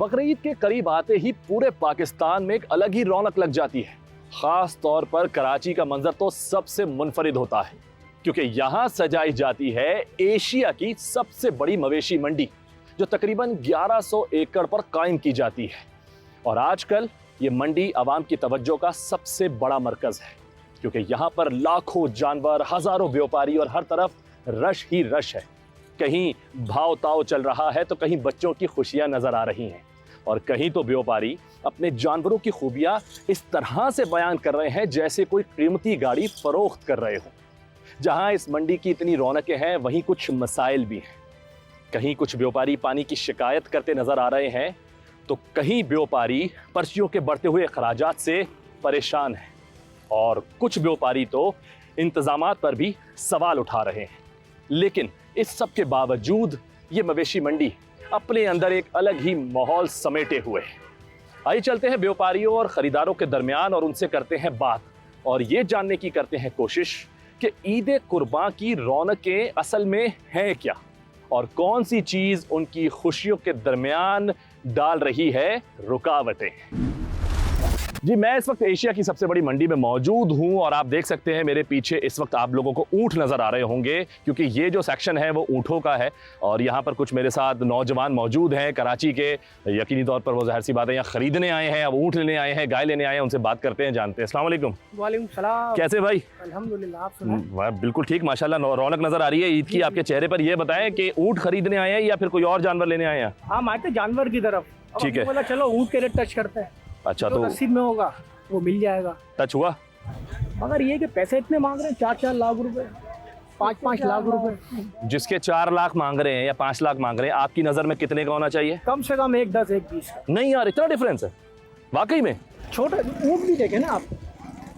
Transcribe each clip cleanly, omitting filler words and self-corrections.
बकरीद के करीब आते ही पूरे पाकिस्तान में एक अलग ही रौनक लग जाती है। खास तौर पर कराची का मंजर तो सबसे मुनफरिद होता है, क्योंकि यहां सजाई जाती है एशिया की सबसे बड़ी मवेशी मंडी, जो तकरीबन 1100 एकड़ पर कायम की जाती है। और आजकल ये मंडी आवाम की तवज्जो का सबसे बड़ा मरकज है, क्योंकि यहां पर लाखों जानवर, हजारों व्यापारी और हर तरफ रश ही रश है। कहीं भाव ताव चल रहा है तो कहीं बच्चों की खुशियां नजर आ रही हैं, और कहीं तो व्यापारी अपने जानवरों की खूबियां इस तरह से बयान कर रहे हैं जैसे कोई कीमती गाड़ी फरोख्त कर रहे हो। जहां इस मंडी की इतनी रौनकें हैं, वहीं कुछ मसाइल भी हैं। कहीं कुछ व्यापारी पानी की शिकायत करते नजर आ रहे हैं, तो कहीं व्यापारी पर्चियों के बढ़ते हुए अखराजात से परेशान हैं, और कुछ व्यापारी तो इंतजामात पर भी सवाल उठा रहे हैं। लेकिन इस सब के बावजूद ये मवेशी मंडी अपने अंदर एक अलग ही माहौल समेटे हुए है। आइए चलते हैं व्यापारियों और खरीदारों के दरमियान और उनसे करते हैं बात, और ये जानने की करते हैं कोशिश कि ईद कुर्बान की रौनकें असल में हैं क्या, और कौन सी चीज उनकी खुशियों के दरमियान डाल रही है रुकावटें। जी, मैं इस वक्त एशिया की सबसे बड़ी मंडी में मौजूद हूं, और आप देख सकते हैं मेरे पीछे इस वक्त आप लोगों को ऊंट नजर आ रहे होंगे, क्योंकि ये जो सेक्शन है वो ऊंटों का है। और यहाँ पर कुछ मेरे साथ नौजवान मौजूद हैं कराची के, यकीनी तौर पर वो जाहिर सी बात है यहाँ खरीदने आए हैं, अब ऊंट लेने आए हैं, गाय लेने आए हैं। उनसे बात करते हैं, जानते हैं। अस्सलाम वालेकुम। वालेकुम सलाम। कैसे भाई? अल्हम्दुलिल्लाह, आप सुनाएं? बिल्कुल ठीक, माशाल्लाह रौनक नजर आ रही है ईद की आपके चेहरे पर। ये बताएं कि ऊंट खरीदने आए हैं या फिर कोई और जानवर लेने आए हैं? हम आए थे जानवर की तरफ। ठीक है, बोला चलो ऊंट के रेट टच करते हैं। अच्छा, तो नसीब में होगा वो मिल जाएगा। टच हुआ? मगर ये कि पैसे इतने मांग रहे हैं, 4-4 लाख रुपए, 5-5 लाख रुपए। जिसके 4 लाख मांग रहे हैं या 5 लाख मांग रहे हैं, आपकी नजर में कितने का होना चाहिए? कम से कम 1-10, 1-20 का। नहीं यार, इतना डिफरेंस है वाकई में? छोटे ऊंट भी देखे ना आप,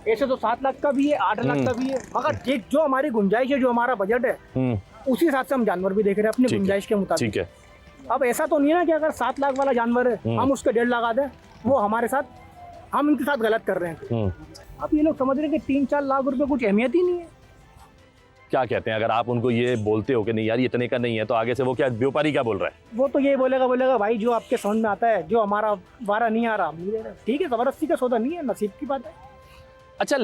ऐसे तो 7 लाख का भी है, 8 लाख का भी है, मगर जो हमारी गुंजाइश है, जो हमारा बजट है, उसी हिसाब से हम जानवर भी देख रहे हैं अपनी गुंजाइश के मुताबिक। ठीक है। अब ऐसा तो नहीं है ना कि अगर 7 लाख वाला जानवर है हम उसके 1.5 लाख आते, वो हमारे साथ, हम इनके साथ गलत कर रहे हैं। अब ये लोग समझ रहे हैं कि 3-4 लाख रुपए कुछ अहमियत ही नहीं है। क्या कहते हैं अगर आप उनको ये बोलते हो कि नहीं यार इतने का नहीं है, तो आगे से वो क्या व्यापारी क्या बोल रहा है? वो तो ये बोलेगा भाई जो आपके समझ में आता है, जो हमारा वारा नहीं आ रहा नहीं दे रहा। ठीक है, जबरदस्ती का सौदा नहीं है, नसीब की बात है। अच्छा,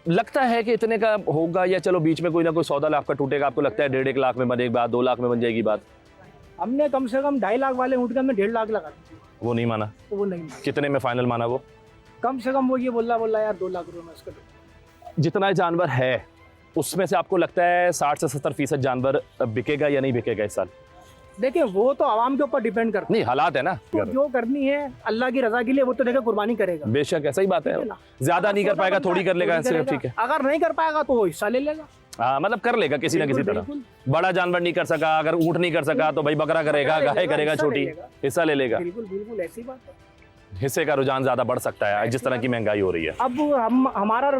लगता है कि इतने का होगा, या चलो बीच में कोई ना कोई सौदा लाख का टूटेगा? आपको लगता है 1.5 लाख में बनेगी बात, 2 लाख में बन जाएगी बात? हमने कम से कम 2.5 लाख वाले ऊँट के हमने 1.5 लाख लगा दी। वो नहीं माना? तो वो नहीं माना। कितने में फाइनल माना वो? कम से कम वो ये बोला यार 2 लाख रुपए में उसका। जितना जानवर है उसमें से आपको लगता है 60 से 70% जानवर बिकेगा या नहीं बिकेगा इस साल? देखिए, वो तो आवाम के ऊपर डिपेंड करता है। नहीं, हालात है ना, तो जो करनी है अल्लाह की रजा के लिए वो तो देखिए कुर्बानी करेगा। बेशक, ऐसा ही बात है। ज्यादा नहीं कर पाएगा, थोड़ी कर लेगा, ठीक है। अगर नहीं कर पाएगा तो वो हिस्सा ले लेगा। हाँ, मतलब कर लेगा किसी ना किसी तरह। बड़ा जानवर नहीं कर सका, अगर ऊंट नहीं कर सका तो भाई बकरा करेगा, गाय करेगा, छोटी हिस्सा ले लेगा। बिल्कुल बिल्कुल ऐसी बात है। हिस्से का रुझान ज्यादा बढ़ सकता है जिस तरह की महंगाई हो रही है। अब हमारा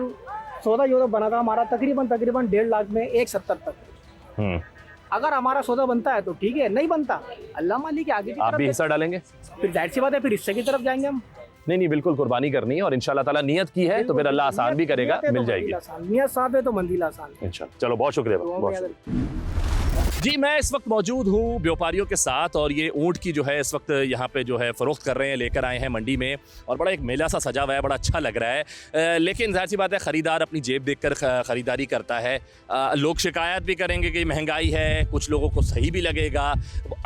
सौदा जो बना था हमारा तकरीबन 1.5 लाख में 1.70 तक। अगर हमारा सौदा बनता है तो ठीक है, नहीं बनता अल्लाह मालिक के आगे। आप भी हिस्सा डालेंगे? फिर जाहिर सी बात है, फिर हिस्से की तरफ जाएंगे हम। नहीं, बिल्कुल कुर्बानी करनी है, और इंशाल्लाह ताला नियत की है तो फिर अल्लाह आसान भी करेगा, मिल जाएगी। नियत साफ है तो मंजिल आसान इंशाल्लाह। चलो, बहुत शुक्रिया। जी, मैं इस वक्त मौजूद हूँ व्यापारियों के साथ, और ये ऊँट की जो है इस वक्त यहाँ पे जो है फ़रोख्त कर रहे हैं, लेकर आए हैं मंडी में, और बड़ा एक मेला सा सजा हुआ है, बड़ा अच्छा लग रहा है। लेकिन जाहिर सी बात है ख़रीदार अपनी जेब देखकर ख़रीदारी करता है। लोग शिकायत भी करेंगे कि महंगाई है, कुछ लोगों को सही भी लगेगा,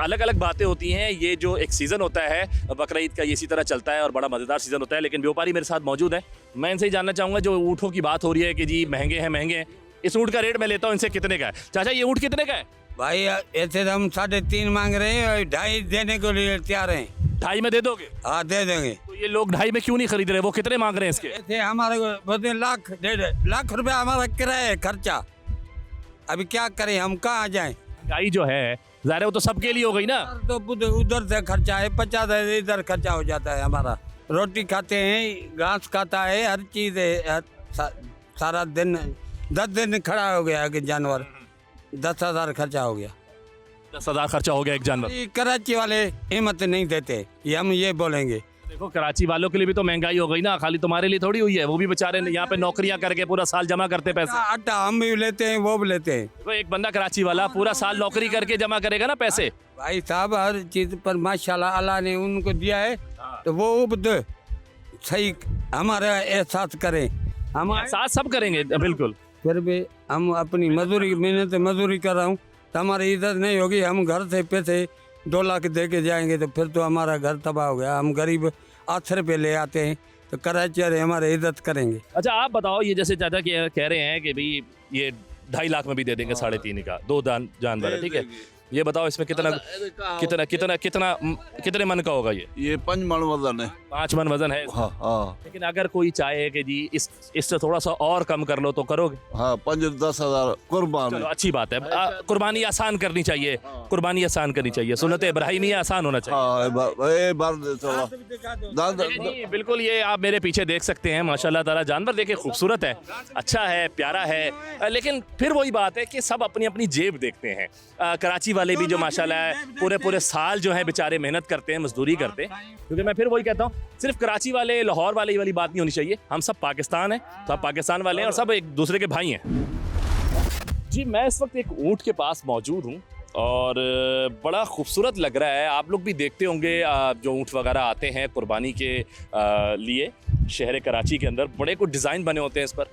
अलग अलग बातें होती हैं। ये जो एक सीज़न होता है बकरीद का, इसी तरह चलता है और बड़ा मज़ेदार सीज़न होता है। लेकिन व्यापारी मेरे साथ मौजूद है, मैं इनसे ही जानना चाहूँगा, जो ऊँटों की बात हो रही है कि जी महंगे हैं, इस ऊँट का रेट मैं लेता हूँ इनसे, कितने का है? चाचा, ये ऊँट कितने का है? भाई ऐसे तो हम 3.5 मांग रहे हैं, 2.5 देने को लिए तैयार हैं। 2.5 में दे दोगे? हाँ, दे देंगे। तो ये लोग 2.5 में क्यों नहीं खरीद रहे? वो कितने मांग रहे हैं इसके? ऐसे हमारे को बोलते 1.5 लाख रुपया हमारा किराया है, खर्चा। अभी क्या करें, हम कहाँ जाएं? गाय जो है ज़ाहिर है वो तो सबके लिए हो गई ना। तो उधर से खर्चा है 50, इधर खर्चा हो जाता है हमारा। रोटी खाते हैं, घास खाता है, हर चीज़ है। सारा दिन 10 दिन खड़ा हो गया कि जानवर, 10,000 खर्चा हो गया। 10,000 खर्चा हो गया एक जानवर? कराची वाले हिम्मत नहीं देते, ये हम ये बोलेंगे देखो कराची वालों के लिए भी तो महंगाई हो गई ना, खाली तुम्हारे लिए थोड़ी हुई है, वो भी बेचारे यहाँ पे नौकरियां करके पूरा साल जमा करते पैसे। आटा हम भी लेते हैं, वो भी लेते हैं। देखो एक बंदा कराची वाला पूरा साल नौकरी करके जमा करेगा ना पैसे। भाई साहब हर चीज पर माशाल्लाह अल्लाह ने उनको दिया है, तो वो उपद सही हमारा एहसास करें। हम साथ सब करेंगे बिल्कुल। फिर भी हम अपनी मजदूरी मेहनत मजदूरी कर रहा हूँ तो हमारी इज्जत नहीं होगी। हम घर से पैसे 2 लाख दे के जाएंगे तो फिर तो हमारा घर तबाह हो गया। हम गरीब 8 रुपये ले आते हैं तो कराची वाले हमारे इज्जत करेंगे। अच्छा आप बताओ, ये जैसे चाचा कह रहे हैं कि भाई ये 2.5 लाख में भी दे देंगे, 3.5 का 2 जानवर है, ठीक है। ये बताओ इसमें कितना कितना कितना कितना कितने मन का होगा ये 5 मन वजन है। 5 मन वजन है। हाँ हाँ लेकिन अगर कोई चाहे कि जी इससे थोड़ा सा और कम कर लो तो करोगे? हाँ 5-10 हजार कुर्बान चलो है। अच्छी बात है। कुर्बानी आसान करनी चाहिए, कुर्बानी आसान करनी चाहिए। सुन्नत इब्राहिमिया आसान होना चाहिए। हाँ एक बार चलो नहीं, बिल्कुल। ये आप मेरे पीछे देख सकते हैं, माशाल्लाह ताला जानवर देखिए खूबसूरत है, अच्छा है, प्यारा है। लेकिन फिर वही बात है कि सब अपनी अपनी जेब देखते हैं। कराची वाले भी जो माशाल्लाह है पूरे साल जो है बेचारे मेहनत करते हैं, मजदूरी करते हैं। क्योंकि मैं फिर वही कहता हूँ, सिर्फ कराची वाले लाहौर वाले वाली बात नहीं होनी चाहिए। हम सब पाकिस्तान हैं, सब पाकिस्तान वाले हैं और सब एक दूसरे के भाई हैं। जी मैं इस वक्त एक ऊँट के पास मौजूद हूँ और बड़ा खूबसूरत लग रहा है। आप लोग भी देखते होंगे जो ऊँट वगैरह आते हैं कुर्बानी के लिए शहर कराची के अंदर, बड़े कुछ डिज़ाइन बने होते हैं इस पर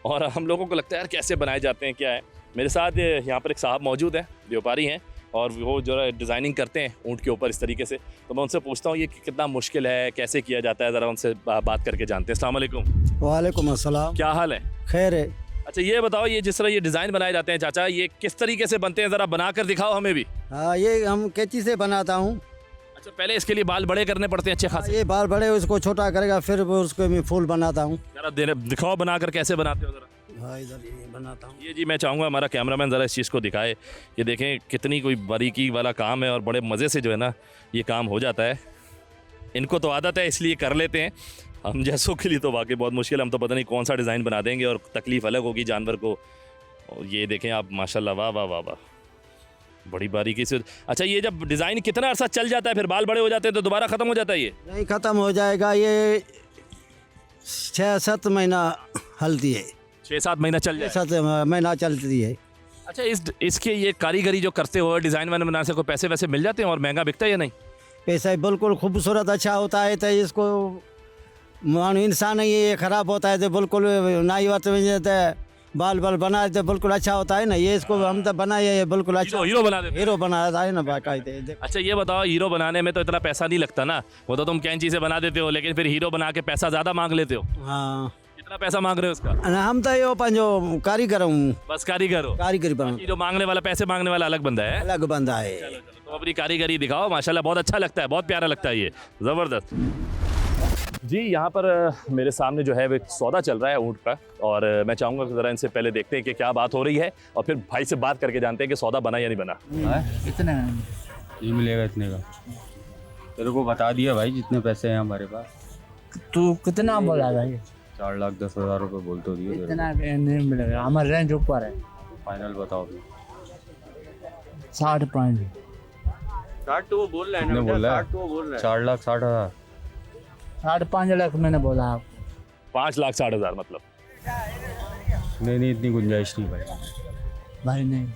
और हम लोगों को लगता है यार कैसे बनाए जाते हैं, क्या है। मेरे साथ यहाँ पर एक साहब मौजूद हैं, व्यापारी हैं और वो जो है डिज़ाइनिंग करते हैं ऊँट के ऊपर इस तरीके से। तो मैं उनसे पूछता हूँ ये कितना मुश्किल है, कैसे किया जाता है, ज़रा उनसे बात करके जानते हैं। अस्सलाम वालेकुम। वालेकुम अस्सलाम। क्या हाल है? खैर है। अच्छा ये बताओ, ये जिस तरह ये डिज़ाइन बनाए जाते हैं चाचा, ये किस तरीके से बनते हैं, ज़रा बना कर दिखाओ हमें भी। हाँ ये हम कैंची से बनाता हूँ। अच्छा पहले इसके लिए बाल बड़े करने पड़ते हैं अच्छे खासे? ये बाल बड़े उसको छोटा करेगा फिर वो उसको मैं फूल बनाता हूँ। ज़रा दिखाओ बनाकर कैसे बनाते हो ज़रा। हाँ इधर ये बनाता हूँ। ये जी मैं चाहूँगा हमारा कैमरामैन ज़रा इस चीज़ को दिखाए। ये देखें कितनी कोई बारीकी वाला काम है और बड़े मज़े से जो है ना ये काम हो जाता है। इनको तो आदत है इसलिए कर लेते हैं, हम जैसों के लिए तो वाकई बहुत मुश्किल। हम तो पता नहीं कौन सा डिज़ाइन बना देंगे और तकलीफ़ अलग होगी जानवर को। और ये देखें आप माशाल्लाह, वाह वाह वाह वाह, बड़ी बारीकी से। अच्छा ये जब डिज़ाइन कितना अर्सा चल जाता है, फिर बाल बड़े हो जाते हैं तो दोबारा ख़त्म हो जाता है? ये नहीं ख़त्म हो जाएगा, ये 6-7 महीना हल्दी है। 6-7 महीना चल जाए। 7 महीना चलती है। अच्छा इसके ये कारीगरी जो करते हो डिज़ाइन वाइन बनाने से कोई पैसे वैसे मिल जाते हैं और महंगा बिकता है या नहीं? पैसा बिल्कुल खूबसूरत अच्छा होता है तो इसको मानो इंसान है ये ख़राब होता है तो बिल्कुल नाई वत बाल बना तो बिल्कुल अच्छा होता है ना। ये इसको हम तो बनाए ये बिल्कुल अच्छा हीरो बना देते हैं। हीरो बनाया है ना बाकायदे। अच्छा ये बताओ, हीरो बनाने में तो इतना पैसा नहीं लगता ना, वो तो तुम कैंची से बना देते हो, लेकिन फिर हीरो बना के पैसा ज़्यादा मांग लेते हो। हाँ कितना पैसा मांग रहे हो उसका? हम तो ये पंजो कारीगर हूँ। बस कारीगर हो? कारीगरी बना ये जो मांगने वाला, पैसे मांगने वाला अलग बंदा है। अलग बंदा है। तो अपनी कारीगरी दिखाओ, माशाल्लाह बहुत अच्छा लगता है, बहुत प्यारा लगता है, ये ज़बरदस्त। जी यहाँ पर मेरे सामने जो है वो एक सौदा चल रहा है ऊँट का और मैं चाहूँगा कि ज़रा इनसे पहले देखते हैं कि क्या बात हो रही है और फिर भाई से बात करके जानते हैं कि सौदा बना या नहीं बना। कितने ये मिलेगा इतने का? तेरे को बता दिया भाई जितने पैसे हैं हमारे पास। तू कितना बोला भाई? 4,10,000 रुपये बोल तो दिए। इतना नहीं मिलेगा, हमारा रेंज ऊपर है। फाइनल बताओ। 60 तो वो बोल रहे हैं, बोल रहा है 4,60,000। 5.5 लाख मैंने बोला आपको। 5,60,000 मतलब? नहीं इतनी गुंजाइश नहीं भाई। भाई नहीं।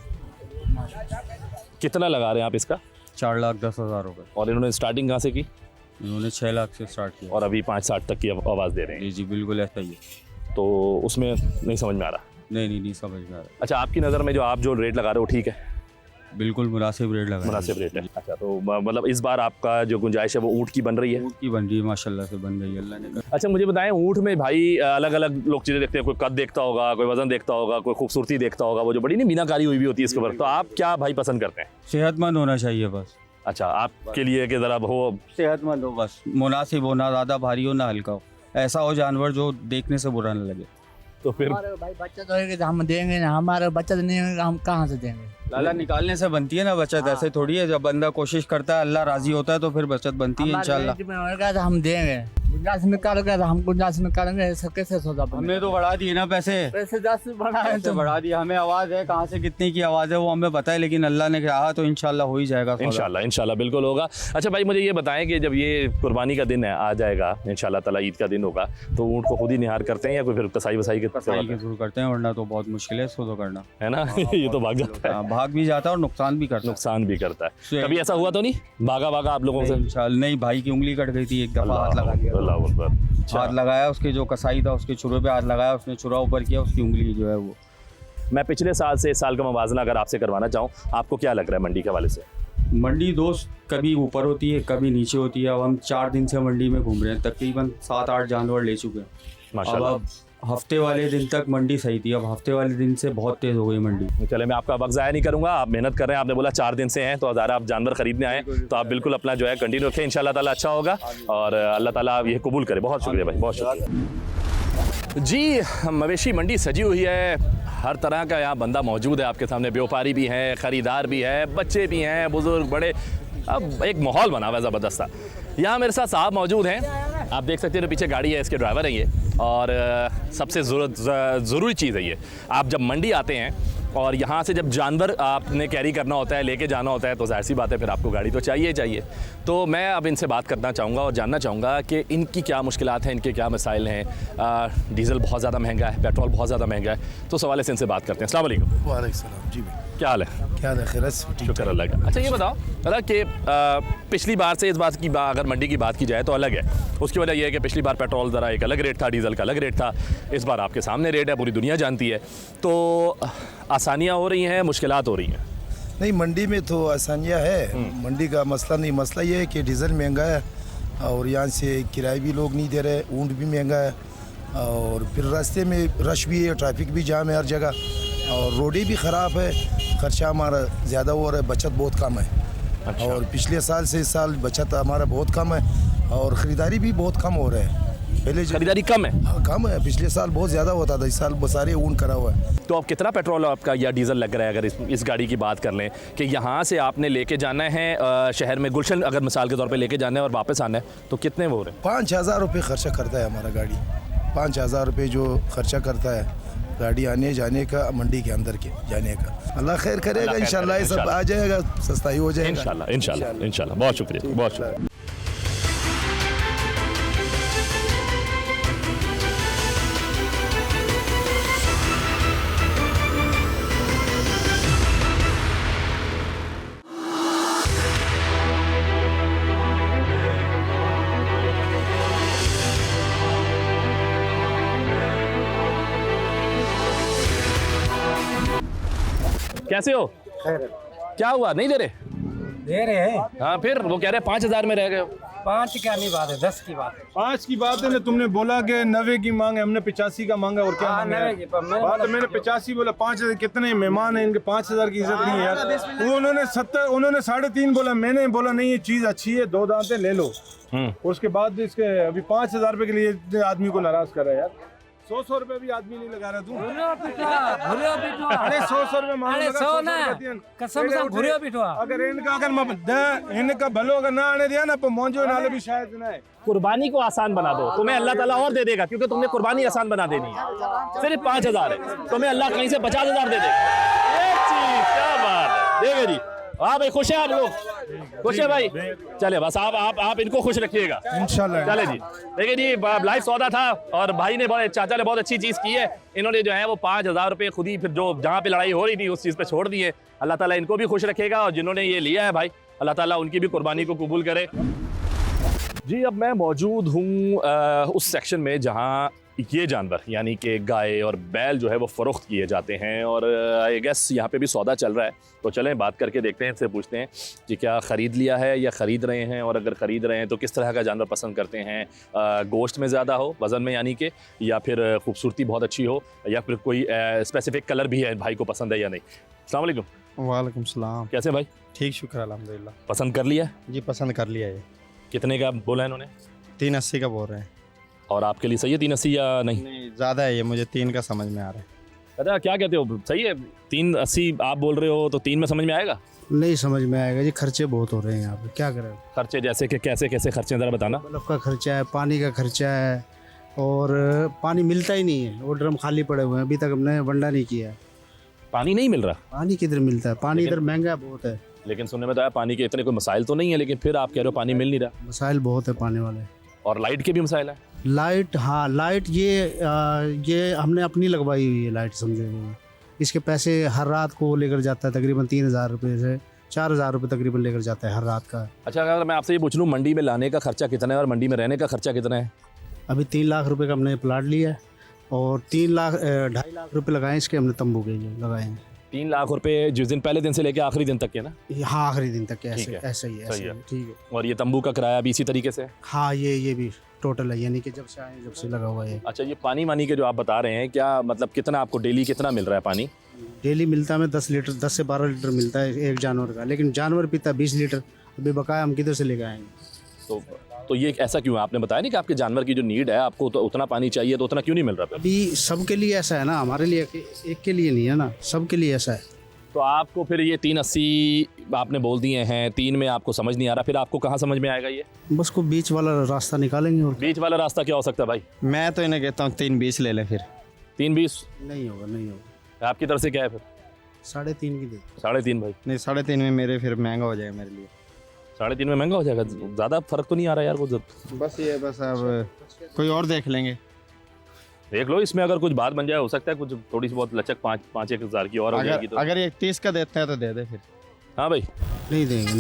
कितना लगा रहे हैं आप इसका? 4,10,000 रुपये। और इन्होंने स्टार्टिंग कहाँ से की? इन्होंने 6 लाख से स्टार्ट किया और अभी 5,60 तक की आवाज़ दे रहे हैं। जी बिल्कुल ऐसा ही है। तो उसमें नहीं समझ में आ रहा? नहीं समझ में आ रहा। अच्छा आपकी नज़र में जो आप जो रेट लगा रहे हो ठीक है? बिल्कुल मुनासिब रेट लगा। मुनासिब रेट है। अच्छा तो मतलब इस बार आपका जो गुंजाइश है वो ऊँट की बन रही है? ऊँट की बन रही है, माशाल्लाह से बन रही है, अल्लाह ने। अच्छा मुझे बताएं, ऊँट में भाई अलग अलग लोग चीज़ें देखते हैं, कोई कद देखता होगा, कोई वजन देखता होगा, कोई खूबसूरती देखता होगा, वो जो बड़ी नहीं मीनाकारी हुई भी होती है इसके ऊपर, तो आप क्या भाई पसंद करते हैं? सेहतमंद होना चाहिए बस। अच्छा आपके लिए कि ज़रा हो सेहतमंद हो बस, मुनासिब हो, ना ज़्यादा भारी हो ना हल्का हो, ऐसा हो जानवर जो देखने से बुरा न लगे। तो फिर हमारे भाई बचत होगी तो हम देंगे ना, हमारे बचत नहीं होगी हम कहाँ से देंगे? लाला निकालने से बनती है ना बचत, ऐसे थोड़ी है। जब बंदा कोशिश करता है, अल्लाह राजी होता है तो फिर बचत बनती है हमारे इंशाल्लाह। रेंज में होगा तो हम देंगे। गुंजाइश निकालेंगे तो हम गुंजाइश निकालेंगे, ऐसा कैसे सौदा बनेगा? हमने तो बढ़ा दिए ना पैसे, पैसे 10 बढ़ाए पैसे तो बढ़ा दिए। हमें आवाज़ है कहाँ से कितने की आवाज़ है वो हमें पता है, लेकिन अल्लाह ने कहा तो इंशाल्लाह हो ही जाएगा सौदा। इंशाल्लाह इंशाल्लाह बिल्कुल होगा। अच्छा भाई मुझे ये बताएं कि जब ये कुर्बानी का दिन है आ जाएगा इंशाल्लाह ताला, ईद का दिन होगा, तो ऊँट को खुद ही निहार करते हैं या कोई फिर कसाई वसाई के कसाई के शुरू करते हैं, वरना तो बहुत मुश्किल है इसको तो करना, है ना? ये तो भाग जाता है, हाँ, भाग भी जाता है और नुकसान भी करता है। नुकसान भी करता है। कभी ऐसा हुआ तो नहीं भागा भागा आप लोगों से? इंशाल्लाह नहीं, भाई की उंगली कट गई थी एक दफ़ा, हाथ लगा दिया, अल्लाह अकबर। हाथ लगाया, उसके जो कसाई था उसके छुरे पे हाथ लगाया, उसने छुरा ऊपर किया, उसकी उंगली जो है वो। मैं पिछले साल से इस साल का मुवाजना अगर आपसे करवाना चाहूँ, आपको क्या लग रहा है मंडी के हवाले से? मंडी दोस्त कभी ऊपर होती है कभी नीचे होती है। अब हम 4 दिन से मंडी में घूम रहे हैं, तकरीबन 7-8 जानवर ले चुके हैं माशाल्लाह। अब हफ्ते वाले दिन तक मंडी सही थी, अब हफ्ते वाले दिन से बहुत तेज़ हो गई मंडी। चले मैं आपका वक्त ज़ाया नहीं करूँगा, आप मेहनत कर रहे हैं, आपने बोला 4 दिन से हैं तो ज़रा आप जानवर खरीदने आए तो आप बिल्कुल अपना जो है कंटिन्यू रखें, इंशाल्लाह ताला अच्छा होगा और अल्लाह ताला ये कबूल करे। बहुत शुक्रिया भाई, बहुत शुक्रिया जी। मवेशी मंडी सजी हुई है, हर तरह का यहाँ बंदा मौजूद है आपके सामने, व्यापारी भी हैं, ख़रीदार भी हैं, बच्चे भी हैं, बुज़ुर्ग बड़े, अब एक माहौल बना हुआ है ज़बरदस्त सा। यहाँ मेरे साथ साहब मौजूद हैं, आप देख सकते हैं पीछे गाड़ी है, इसके ड्राइवर हैं ये, और सबसे ज़रूरी चीज़ है ये, आप जब मंडी आते हैं और यहाँ से जब जानवर आपने कैरी करना होता है, लेके जाना होता है, तो जाहिर सी बात है फिर आपको गाड़ी तो चाहिए चाहिए। तो मैं अब इनसे बात करना चाहूँगा और जानना चाहूँगा कि इनकी क्या मुश्किलात हैं, इनके क्या मसाइल हैं। डीज़ल बहुत ज़्यादा महंगा है, पेट्रोल बहुत ज़्यादा महंगा है, तो उस हवाले से इनसे बात करते हैं। अस्सलाम वालेकुम। वालेकुम सलाम जी भाई, क्या हाल है? क्या हाल है? खैर शुक्र अल्लाह का। अच्छा ये बताओ दादा कि पिछली बार से इस बात की अगर मंडी की बात की जाए तो अलग है। उसकी वजह यह है कि पिछली बार पेट्रोल ज़रा एक अलग रेट था, डीज़ल का अलग रेट था, इस बार आपके सामने रेट है, पूरी दुनिया जानती है। तो आसानियाँ हो रही हैं, मुश्किलात हो रही हैं? नहीं, मंडी में तो आसानियाँ है, मंडी का मसला नहीं। मसला ये है कि डीज़ल महंगा है और यहाँ से किराए भी लोग नहीं दे रहे, ऊँट भी महंगा है और फिर रास्ते में रश भी है, ट्रैफिक भी जाम है हर जगह और रोडें भी ख़राब है। खर्चा हमारा ज़्यादा हो रहा है, बचत बहुत कम है। अच्छा। और पिछले साल से इस साल बचत हमारा बहुत कम है और ख़रीदारी भी बहुत कम हो रहा है। पहले खरीदारी कम है? हाँ कम है, पिछले साल बहुत ज़्यादा होता था, इस साल सारे ऊँट करा हुआ है। तो अब कितना पेट्रोल आपका या डीज़ल लग रहा है अगर इस गाड़ी की बात कर लें कि यहाँ से आपने लेके जाना है शहर में गुलशन अगर मिसाल के तौर पे लेके जाना है और वापस आना है, तो कितने वो हो रहे हैं? 5,000 रुपये खर्चा करता है हमारा गाड़ी। 5,000 रुपये जो खर्चा करता है गाड़ी आने जाने का, मंडी के अंदर के जाने का। अल्लाह खैर करेगा, इंशाल्लाह ये सब आ जाएगा, सस्ताई हो जाएगा इंशाल्लाह इंशाल्लाह इंशाल्लाह। बहुत शुक्रिया, बहुत शुक्रिया। कैसे हो? क्या हुआ, नहीं दे रहे? दे रहे हैं। हाँ फिर वो कह रहे 5,000 में रह गए। 5 क्या नहीं बात है, 10 की बात है। 5 की बात है ना, तुमने बोला कि 90 की मांग है, हमने 85 का मांगा और क्या मांगा है? बात है, मैंने 85 बोला। 5,000 कितने मेहमान हैं, इनके 5,000 की इज्जत नहीं है यार। वो उन्होंने 70, उन्होंने 3.5 बोला, मैंने बोला नहीं ये चीज अच्छी है, 2 दांतें ले लो। और उसके बाद इसके अभी 5,000 रुपए के लिए इतने आदमी को नाराज कर रहा है यार। 100 रुपए भी आदमी नहीं लगा रहा तू। अरे 100 रुपए मांग कसम से भूरियो पिटवा। अगर इनका भलो अगर ना आने दिया ना तो मौजो नाले भी शायद ना है। कुर्बानी को आसान बना दो, तुम्हें अल्लाह ताला और दे देगा, क्योंकि तुमने कुर्बानी आसान बना देनी है। सिर्फ 5,000 है, तुम्हें अल्लाह कहीं से 50,000 दे देगा। क्या बात है, देगा जी। हाँ भाई, खुश है आप लोग? खुश है भाई? चले बस आप इनको खुश रखिएगा इंशाल्लाह। चले जी। देखिए जी, लाइव सौदा था और भाई ने चाचा ने बहुत अच्छी चीज़ की है। इन्होंने जो है वो 5,000 रुपये खुद ही फिर जो जहाँ पे लड़ाई हो रही थी उस चीज़ पे छोड़ दिए। अल्लाह ताला इनको भी खुश रखेगा और जिन्होंने ये लिया है भाई, अल्लाह ताला उनकी भी कुर्बानी को कबूल करे। जी अब मैं मौजूद हूँ उस सेक्शन में जहाँ ये जानवर यानी कि गाय और बैल जो है वो फ़रोख्त किए जाते हैं और आई गेस यहाँ पे भी सौदा चल रहा है। तो चलें बात करके देखते हैं, इनसे पूछते हैं कि क्या ख़रीद लिया है या ख़रीद रहे हैं, और अगर ख़रीद रहे हैं तो किस तरह का जानवर पसंद करते हैं, गोश्त में ज़्यादा हो वज़न में यानी कि, या फिर खूबसूरती बहुत अच्छी हो, या फिर कोई स्पेसिफ़िक कलर भी है भाई को पसंद है या नहीं। अस्सलाम वालेकुम। वालेकुम सलाम। कैसे भाई? ठीक, शुक्र अल्हम्दुलिल्लाह। पसंद कर लिया जी? पसंद कर लिया। ये कितने का बोला है इन्होंने? 380 का बोल रहे हैं। और आपके लिए सही है 380 या नहीं? नहीं ज़्यादा है ये, मुझे 3 का समझ में आ रहा है। अच्छा क्या कहते हो, सही है 380 आप बोल रहे हो, तो 3 में समझ में आएगा? नहीं समझ में आएगा जी, खर्चे बहुत हो रहे हैं यहाँ पे, क्या करें। खर्चे जैसे कि कैसे कैसे खर्चे ज़रा बताना। बल्ब का खर्चा है, पानी का खर्चा है, और पानी मिलता ही नहीं है, वो ड्रम खाली पड़े हुए हैं, अभी तक हमने वंडा नहीं किया है। पानी नहीं मिल रहा? पानी किधर मिलता है, पानी इधर महंगा बहुत है। लेकिन सुनने में तो आया पानी के इतने कोई मसाइल तो नहीं है, लेकिन फिर आप कह रहे हो पानी मिल नहीं रहा। मसाइल बहुत है पानी वाले। और लाइट के भी मसाइल है? लाइट, हाँ लाइट ये हमने अपनी लगवाई हुई है लाइट, समझे। इसके पैसे हर रात को लेकर जाता है तकरीबन 3000 रुपये से 4000 रुपये तकरीबन लेकर जाता है हर रात का। अच्छा, अगर मैं आपसे ये पूछ लूँ मंडी में लाने का खर्चा कितना है और मंडी में रहने का खर्चा कितना है? अभी 3 लाख रुपए का हमने प्लाट लिया है, और 2.5 लाख रुपए लगाए इसके हमने, तंबू के लगाए हैं। 3 लाख रुपए जिस दिन, पहले दिन से लेकर आखिरी दिन तक के ना? हाँ आखिरी दिन तक के, ठीक है, ऐसे ही सही है। ठीक है। और ये तंबू का किराया भी इसी तरीके से? हाँ ये भी टोटल है, यानी कि जब से आए जब से लगा हुआ है। अच्छा, ये पानी वानी के जो आप बता रहे हैं, क्या मतलब कितना आपको डेली कितना मिल रहा है पानी? डेली मिलता है हमें 10 से 12 लीटर मिलता है एक जानवर का, लेकिन जानवर पीता 20 लीटर, अभी बकाया हम किधर से लेकर आएंगे। तो ये ऐसा क्यों है? आपने बताया नहीं कि आपके जानवर की जो नीड है, आपको तो उतना पानी चाहिए, तो उतना क्यों नहीं मिल रहा? अभी सबके लिए ऐसा है ना, हमारे लिए एक के लिए नहीं है ना, सबके लिए ऐसा है। तो आपको फिर ये 380 आपने बोल दिए हैं, 3 में आपको समझ नहीं आ रहा, फिर आपको कहाँ समझ में आएगा ये? बस को बीच वाला रास्ता निकालेंगे। और बीच वाला रास्ता क्या हो सकता है भाई? मैं तो इन्हें कहता हूँ 320 ले लें फिर। 320 नहीं होगा। आपकी तरफ से क्या है फिर? 3.5 की दे। 3.5 भाई? नहीं 3.5 में मेरे फिर महंगा हो जाएगा मेरे लिए। 3.5 में महंगा हो जाएगा? ज़्यादा फर्क तो नहीं आ रहा यार वो? बस अब कोई और देख लेंगे। देख लो, इसमें अगर कुछ बात बन जाए, हो सकता है कुछ थोड़ी सी बहुत लचक 5-1 हज़ार की और हो जाएगी। तो अगर 30 का देते हैं तो दे दे फिर। हाँ भाई? नहीं देंगे।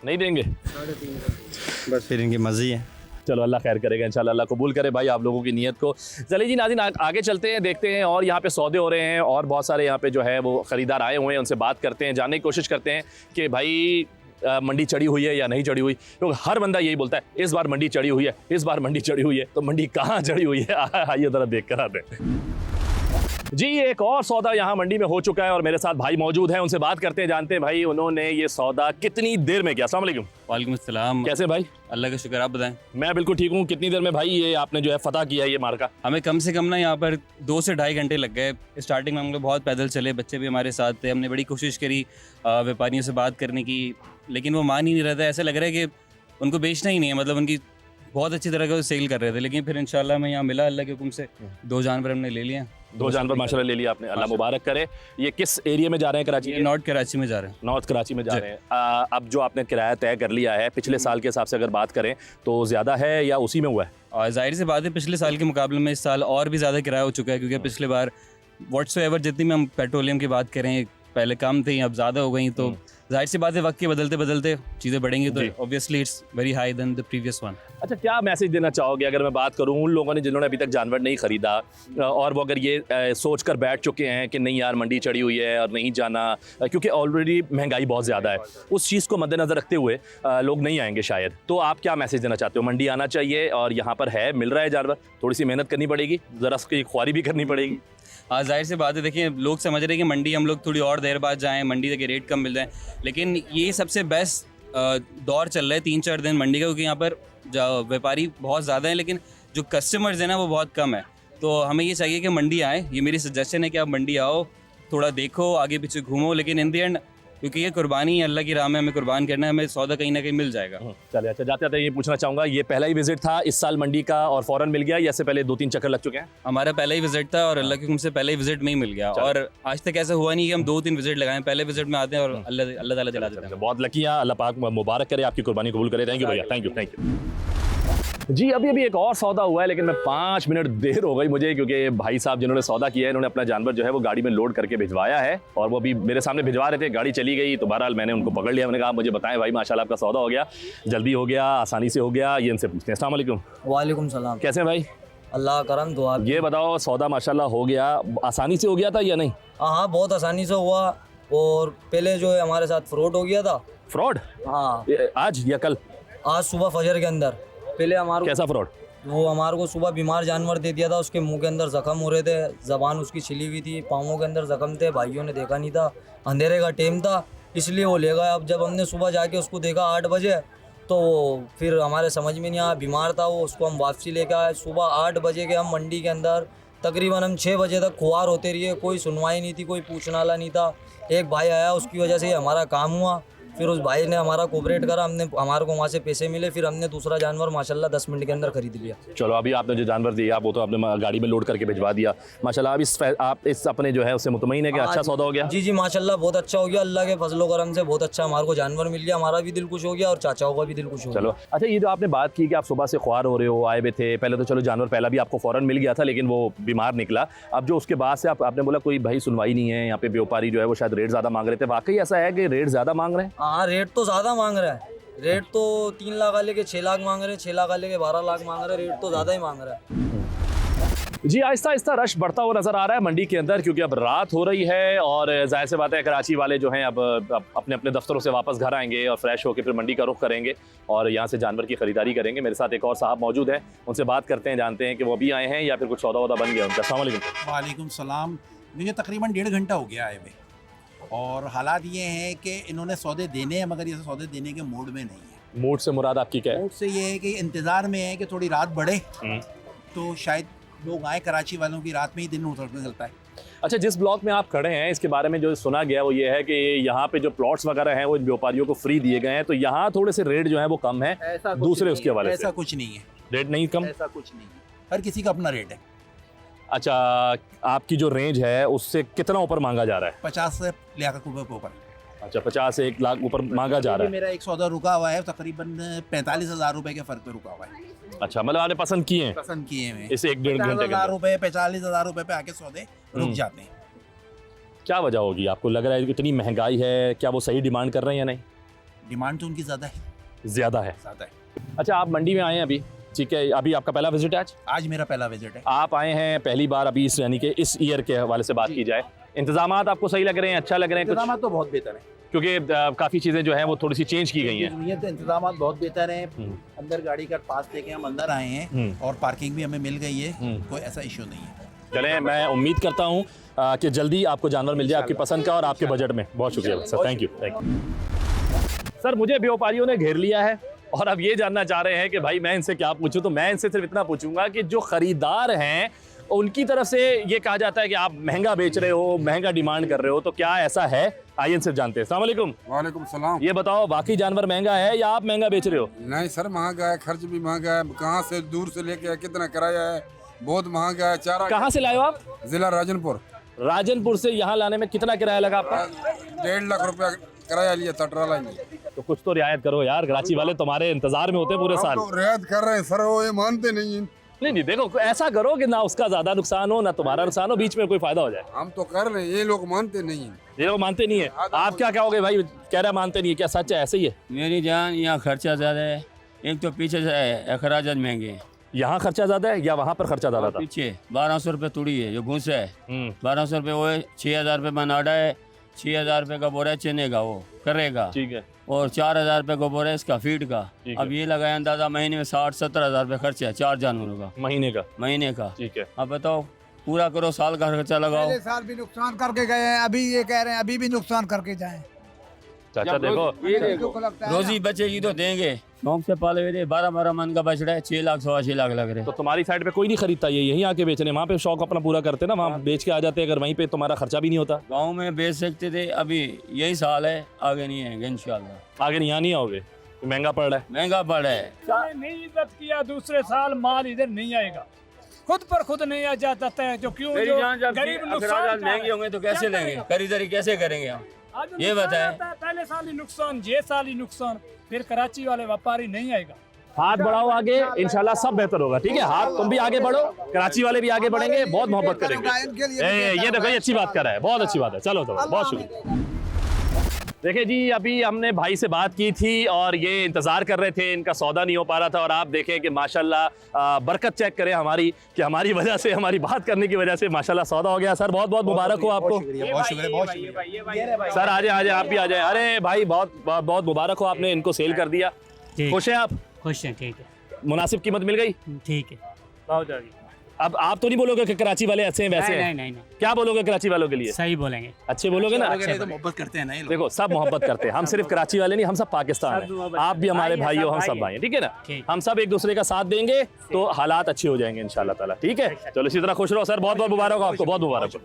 नहीं देंगे? 3.5 बस फिर इनकी मर्जी है। चलो अल्लाह खैर करेगा इंशाल्लाह, अल्लाह कबूल करे भाई आप लोगों की नीयत को। चलिए जी नाज़रीन, आगे चलते हैं, देखते हैं और यहाँ पे सौदे हो रहे हैं और बहुत सारे यहाँ पे जो है वो ख़रीदार आए हुए हैं, उनसे बात करते हैं, जानने की कोशिश करते हैं कि भाई मंडी चढ़ी हुई है या नहीं चढ़ी हुई। क्योंकि हर बंदा यही बोलता है इस बार मंडी चढ़ी हुई है, इस बार मंडी चढ़ी हुई है। तो मंडी कहाँ चढ़ी हुई है, आइए ज़रा देख कर आते हैं। जी एक और सौदा यहाँ मंडी में हो चुका है और मेरे साथ भाई मौजूद हैं, उनसे बात करते हैं, जानते हैं भाई उन्होंने ये सौदा कितनी देर में किया। अस्सलाम वालेकुम। वालेकुम अस्सलाम। कैसे भाई? अल्लाह का शुक्र, आप बताएं। मैं बिल्कुल ठीक हूँ। कितनी देर में भाई ये आपने जो है फतह किया ये मार्का? हमें कम से कम ना यहाँ पर 2 से ढाई घंटे लग गए। स्टार्टिंग में हम लोग बहुत पैदल चले, बच्चे भी हमारे साथ थे, हमने बड़ी कोशिश करी व्यापारियों से बात करने की, लेकिन वो मान ही नहीं रहा था। ऐसा लग रहा है कि उनको बेचना ही नहीं है, मतलब उनकी बहुत अच्छी तरह का सेल कर रहे थे। लेकिन फिर इंशाल्लाह मैं यहाँ मिला अल्लाह के हुक्म से, 2 जानवर हमने ले लिए। 2 जानवर माशाल्लाह ले लिया आपने, अल्लाह मुबारक करे। ये किस एरिया में जा रहे हैं कराची के? नॉर्थ कराची में जा रहे हैं। नॉर्थ कराची में जा रहे हैं। अब जो आपने किराया तय कर लिया है, पिछले साल के हिसाब से अगर बात करें तो ज़्यादा है या उसी में हुआ है? और जाहिर सी बात है पिछले साल के मुकाबले में इस साल और भी ज़्यादा किराया हो चुका है, क्योंकि पिछले बार व्हाट्सएवर जितनी में हम पेट्रोलियम की बात करें पहले कम थी, अब ज़्यादा हो गई। तो जाहिर सी बात है वक्त के बदलते बदलते चीज़ें बढ़ेंगी, तो obviously it's very high than the previous one. अच्छा, क्या मैसेज देना चाहोगे अगर मैं बात करूं उन लोगों ने जिन्होंने अभी तक जानवर नहीं खरीदा और वो अगर ये सोच कर बैठ चुके हैं कि नहीं यार मंडी चढ़ी हुई है और नहीं जाना, क्योंकि ऑलरेडी महंगाई बहुत ज़्यादा है, उस चीज़ को मद्देनज़र रखते हुए लोग नहीं आएंगे शायद, तो आप क्या मैसेज देना चाहते हो? मंडी आना चाहिए और यहाँ पर है, मिल रहा है जानवर, थोड़ी सी मेहनत करनी पड़ेगी, ज़रा उसकी ख्वारी भी करनी पड़ेगी। हाँ जाहिर सी बात है, देखिए लोग समझ रहे हैं कि मंडी हम लोग थोड़ी और देर बाद जाएं, मंडी के रेट कम मिल जाएं, लेकिन ये सबसे बेस्ट दौर चल रहा है 3-4 दिन मंडी का, क्योंकि यहाँ पर व्यापारी बहुत ज़्यादा हैं लेकिन जो कस्टमर्स हैं ना वो बहुत कम है। तो हमें ये चाहिए कि मंडी आएँ, ये मेरी सजेशन है कि आप मंडी आओ, थोड़ा देखो, आगे पीछे घूमो, लेकिन इन दी एंड क्योंकि ये कुर्बानी है, अल्लाह की राह में हमें कुर्बान करना है, हमें सौदा कहीं ना कहीं मिल जाएगा। चलिए, अच्छा जाते जाते ये पूछना चाहूँगा, ये पहला ही विजिट था इस साल मंडी का और फ़ौरन मिल गया या इससे पहले 2-3 चक्कर लग चुके हैं? हमारा पहला ही विजिट था और अल्लाह के हुक्म से पहले ही विजिट में ही मिल गया, और आज तक ऐसा हुआ नहीं कि हम 2-3 विजिट लगाएं, पहले विजिट में आते हैं और अल्लाह ताला दिला देते हैं। बहुत लकी हैं, अल्लाह पाक मुबारक करे, आपकी कुर्बानी कबूल करे। थैंक यू भैया, थैंक यू। जी अभी एक और सौदा हुआ है, लेकिन मैं 5 मिनट देर हो गई मुझे, क्योंकि भाई साहब जिन्होंने सौदा किया है इन्होंने अपना जानवर जो है वो गाड़ी में लोड करके भिजवाया है और वो अभी मेरे सामने भिजवा रहे थे, गाड़ी चली गई, तो बहरहाल मैंने उनको पकड़ लिया। मैंने कहा मुझे बताएं भाई, माशाल्लाह आपका सौदा हो गया, जल्दी हो गया, आसानी से हो गया, ये इनसे पूछते हैं। अस्सलाम वालेकुम। वालेकुम सलाम। कैसे हैं भाई? अल्लाह करम दुआ। ये बताओ सौदा माशाल्लाह हो गया, आसानी से हो गया था या नहीं? हाँ बहुत आसानी से हुआ, और पहले जो है हमारे साथ फ्रॉड हो गया था। फ्रॉड? हाँ। आज या कल? आज सुबह फजर के अंदर। पहले हमारे कैसा फ्रॉड? वो हमारे को सुबह बीमार जानवर दे दिया था, उसके मुंह के अंदर जख्म हो रहे थे, ज़बान उसकी छिली हुई थी, पाँवों के अंदर जख्म थे, भाइयों ने देखा नहीं था, अंधेरे का टाइम था इसलिए वो ले गए। अब जब हमने सुबह जाके उसको देखा 8 बजे, तो फिर हमारे समझ में नहीं आया, बीमार था वो, उसको हम वापसी लेके आए। सुबह 8 बजे के हम मंडी के अंदर तकरीबन हम 6 बजे तक खुआर होते रहिए, कोई सुनवाई नहीं थी, कोई पूछने वाला नहीं था। एक भाई आया, उसकी वजह से हमारा काम हुआ, फिर उस भाई ने हमारा कोऑपरेट करा, हमारे को वहाँ से पैसे मिले, फिर हमने दूसरा जानवर माशाल्लाह 10 मिनट के अंदर खरीद लिया। चलो अभी आपने जो जानवर दिया वो तो आपने गाड़ी में लोड करके भिजवा दिया माशाल्लाह। आप इस अपने जो है उससे मुतमईन है कि अच्छा सौदा हो गया? जी माशाल्लाह बहुत अच्छा हो गया, अल्लाह के फजलो करम से बहुत अच्छा हमारे को जानवर मिल गया, हमारा भी दिल खुश हो गया और चाचाओं का भी दिल खुश हो गया। चलो अच्छा, ये जो आपने बात की कि आप सुबह से ख्वार हो रहे हो, आए हुए थे, पहले तो चलो जानवर पहला भी आपको फ़ौरन मिल गया था लेकिन वो बीमार निकला, अब जो उसके बाद से आपने बोला कोई भाई सुनवाई नहीं है, यहाँ पे व्यापारी जो है वो शायद रेट ज़्यादा मांग रहे थे, वाकई ऐसा है कि रेट ज़्यादा मांग रहे हैं? हाँ रेट तो ज़्यादा मांग रहा है, रेट तो 3 लाख वाले के 6 लाख मांग रहे हैं, 6 लाख वाले के 12 लाख मांग रहे हैं, रेट तो ज़्यादा ही मांग रहा है। जी आहिस्ता आहिस्ता रश बढ़ता हुआ नजर आ रहा है मंडी के अंदर, क्योंकि अब रात हो रही है और जाहिर सी बात है कराची वाले जो हैं अब अपने अपने दफ्तरों से वापस घर आएंगे और फ्रेश होकर फिर मंडी का रुख करेंगे और यहाँ से जानवर की खरीदारी करेंगे। मेरे साथ एक और साहब मौजूद है, उनसे बात करते हैं, जानते हैं कि वो अभी आए हैं या फिर कुछ सौदा वौदा बन गया उनका। अस्सलाम वालेकुम। वालेकुम सलाम। मुझे तकरीबन 1.5 घंटा हो गया आए हुए और हालात ये हैं कि इन्होंने सौदे देने हैं मगर ये सौदे देने के मूड में नहीं है। मूड से मुराद आपकी क्या है? मूड से ये है कि इंतज़ार में है कि थोड़ी रात बढ़े तो शायद लोग आए, कराची वालों की रात में ही दिन निकलता है। अच्छा, जिस ब्लॉक में आप खड़े हैं इसके बारे में जो सुना गया वो ये है कि यहाँ पे जो प्लॉट्स वगैरह हैं वो व्यापारियों को फ्री दिए गए हैं, तो यहाँ थोड़े से रेट जो है वो कम है दूसरे उसके हवाले से? ऐसा कुछ नहीं है, रेट नहीं कम? ऐसा कुछ नहीं है, हर किसी का अपना रेट है। अच्छा, आपकी जो रेंज है उससे कितना ऊपर मांगा जा रहा है? 50 से लाख रुपये के ऊपर। अच्छा, 50 से 1 लाख ऊपर मांगा जा रहा है। मेरा एक सौदा रुका हुआ है तकरीबन 45,000 रुपए के फर्क पे रुका हुआ है। अच्छा, मतलब आपने पसंद किए हैं? पसंद किए हैं इसे 1-1.5 घंटे के अंदर? 45,000 रुपए पे आके सौदे रुक जाते हैं। क्या वजह होगी? आपको लग रहा है कि इतनी महंगाई है, क्या वो सही डिमांड कर रहे हैं या नहीं? डिमांड तो उनकी ज़्यादा है। ज़्यादा है? ज़्यादा है। अच्छा, आप मंडी में आए हैं अभी, ठीक है, अभी आपका पहला विजिट है? आज मेरा पहला विजिट है। आप आए हैं पहली बार अभी इस यानी कि इस ईयर के हवाले से बात की जाए, इंतजामात आपको सही लग रहे हैं, अच्छा लग रहे हैं? इंतजामात तो बहुत बेहतर है क्योंकि काफ़ी चीज़ें जो हैं वो थोड़ी सी चेंज की गई हैं। तो इंतजामात बहुत बेहतर हैं, अंदर गाड़ी का पास लेके हम अंदर आए हैं और पार्किंग भी हमें मिल गई है, कोई ऐसा इशू नहीं है। चलें, मैं उम्मीद करता हूँ कि जल्दी आपको जानवर मिल जाए आपकी पसंद का और आपके बजट में। बहुत शुक्रिया सर, थैंक यू। सर, मुझे व्यापारियों ने घेर लिया है और अब ये जानना चाह रहे हैं कि भाई मैं इनसे क्या पूछूं, तो मैं इनसे सिर्फ इतना पूछूंगा कि जो ख़रीदार हैं उनकी तरफ से ये कहा जाता है कि आप महंगा बेच रहे हो, महंगा डिमांड कर रहे हो, तो क्या ऐसा है? आइए इनसे जानते हैं। अस्सलाम वालेकुम। वालेकुम सलाम। ये बताओ, बाकी जानवर महंगा है या आप महंगा बेच रहे हो? नहीं सर, महंगा है, खर्च भी महंगा है, कहाँ से दूर से लेके आए, कितना किराया है, बहुत महंगा है। चारा कहाँ से लाए हो आप? जिला राजनपुर। राजनपुर से यहाँ लाने में कितना किराया लगा आपका? 1.5 लाख रुपया किराया लिया था ट्राला में। तो कुछ तो रियायत करो यार, कराची वाले तुम्हारे इंतजार में होते हैं पूरे साल। तो रियायत कर रहे हैं सर, वो ये मानते नहीं हैं। नहीं, देखो ऐसा करो कि ना उसका ज्यादा नुकसान हो ना तुम्हारा नुकसान हो, बीच में कोई फायदा हो जाए। हम तो कर रहे हैं, ये लोग मानते नहीं हैं। ये लोग मानते नहीं है, आप क्या कहोगे भाई? कह रहा मानते नहीं है, क्या सच है? ऐसे ही है? मेरी जान, यहाँ खर्चा ज़्यादा है, एक तो पीछे से अखराजात महंगे हैं। यहाँ खर्चा ज़्यादा है या वहाँ पर खर्चा ज़्यादा था? पीछे 1200 रुपये तुड़ी है, जो घूस है 1200 रुपये, वो है 6,000 रुपये बनाडा है, 6,000 रुपये का बोरा चने का वो करेगा, ठीक है, और 4,000 रुपये का बोरा है इसका फीड का। अब ये लगाया अंदाजा महीने में 60-70 हज़ार रुपये खर्चा है 4 जानवरों का, महीने का। ठीक है, अब बताओ, पूरा करो, साल का खर्चा लगाओ। पहले साल भी नुकसान करके गए हैं, अभी ये कह रहे हैं अभी भी नुकसान करके जाएं। चाचा देखो, रोजी बचेगी तो देंगे। शौक से पाले हुए 12 मन का बछड़ा है, 6 लाख 6.25 लाख लग रहे हैं। तो तुम्हारी साइड पे कोई नहीं खरीदता, ये यहीं आके बेचने, वहाँ पे शौक अपना पूरा करते ना, वहाँ बेच के आ जाते, अगर वहीं पे तुम्हारा खर्चा भी नहीं होता। गाँव में बेच सकते थे, अभी यही साल है, आगे नहीं आएंगे इंशाल्लाह। आगे यहाँ नहीं आओगे, महंगा पड़ रहा है? महंगा पड़ रहा है। नहीं इज्जत किया, दूसरे साल माल इधर नहीं आएगा, खुद पर खुद नहीं आ जाता है, जो क्यों गरीब नुकसान महंगे होंगे तो कैसे लेंगे, खरीदारी कैसे करेंगे हम? ये बताएं। पहले साल ही नुकसान, ये साल ही नुकसान, फिर कराची वाले व्यापारी नहीं आएगा। हाथ बढ़ाओ आगे, इंशाल्लाह सब बेहतर होगा। ठीक है, हाथ तुम भी आगे बढ़ो, कराची वाले भी आगे बढ़ेंगे, बहुत मोहब्बत करेंगे। ये देखो, ये अच्छी बात कर रहा है, बहुत अच्छी बात है। चलो तो बहुत शुक्रिया। देखिए जी, अभी हमने भाई से बात की थी और ये इंतज़ार कर रहे थे, इनका सौदा नहीं हो पा रहा था, और आप देखें कि माशाल्लाह बरकत चेक करें हमारी, कि हमारी वजह से, हमारी बात करने की वजह से माशाल्लाह सौदा हो गया। सर बहुत बहुत मुबारक हो आपको। बहुत शुक्रिया। सर आ जाए, आप भी आ जाए। अरे भाई बहुत बहुत मुबारक हो, आपने इनको सेल कर दिया। खुश हैं आप? खुश हैं, ठीक है। मुनासिब कीमत मिल गई? ठीक है, हो जाएगी। अब आप तो नहीं बोलोगे कि कराची वाले ऐसे हैं वैसे हैं? नहीं। क्या बोलोगे कराची वालों के लिए? सही बोलेंगे। अच्छे बोलोगे ना? तो मोहब्बत करते हैं ना ये लोग। देखो सब मोहब्बत करते हैं, हम सिर्फ कराची वाले नहीं, हम सब पाकिस्तान हैं। आप भी हमारे भाई हो, हम सब भाई हैं, ठीक है ना? हम सब एक दूसरे का साथ देंगे तो हालात अच्छे हो जाएंगे इंशाल्लाह ताला, ठीक है? चलो इसी तरह खुश रहो सर, बहुत बहुत मुबारक हो आपको, बहुत मुबारक हो।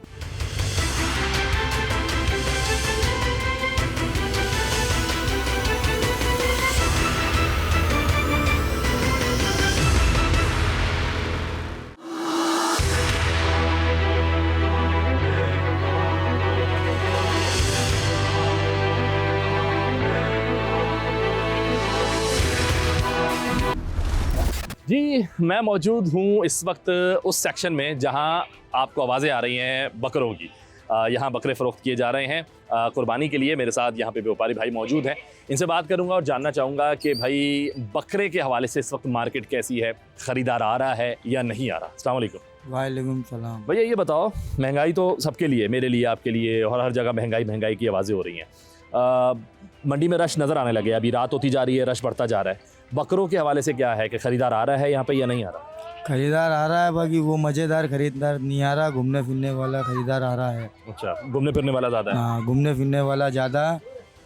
जी मैं मौजूद हूँ इस वक्त उस सेक्शन में जहाँ आपको आवाज़ें आ रही हैं बकरों की। यहाँ बकरे फ़रोख्त किए जा रहे हैं कुर्बानी के लिए। मेरे साथ यहाँ पे व्यापारी भाई मौजूद हैं, इनसे बात करूँगा और जानना चाहूँगा कि भाई बकरे के हवाले से इस वक्त मार्केट कैसी है, ख़रीदार आ रहा है या नहीं आ रहा? अस्सलाम वालेकुम। वालेकुम सलाम। भैया ये बताओ, महंगाई तो सबके लिए, मेरे लिए, आपके लिए, और हर जगह महंगाई की आवाज़ें हो रही हैं। मंडी में रश नज़र आने लगे, अभी रात होती जा रही है, रश बढ़ता जा रहा है। बकरों के हवाले से क्या है कि ख़रीदार आ रहा है यहाँ पे या नहीं आ रहा? खरीदार आ रहा है, बाकी वो मज़ेदार खरीदार नहीं आ रहा, घूमने फिरने वाला खरीदार आ रहा है। अच्छा, घूमने फिरने वाला ज़्यादा है? हाँ, घूमने फिरने वाला ज़्यादा।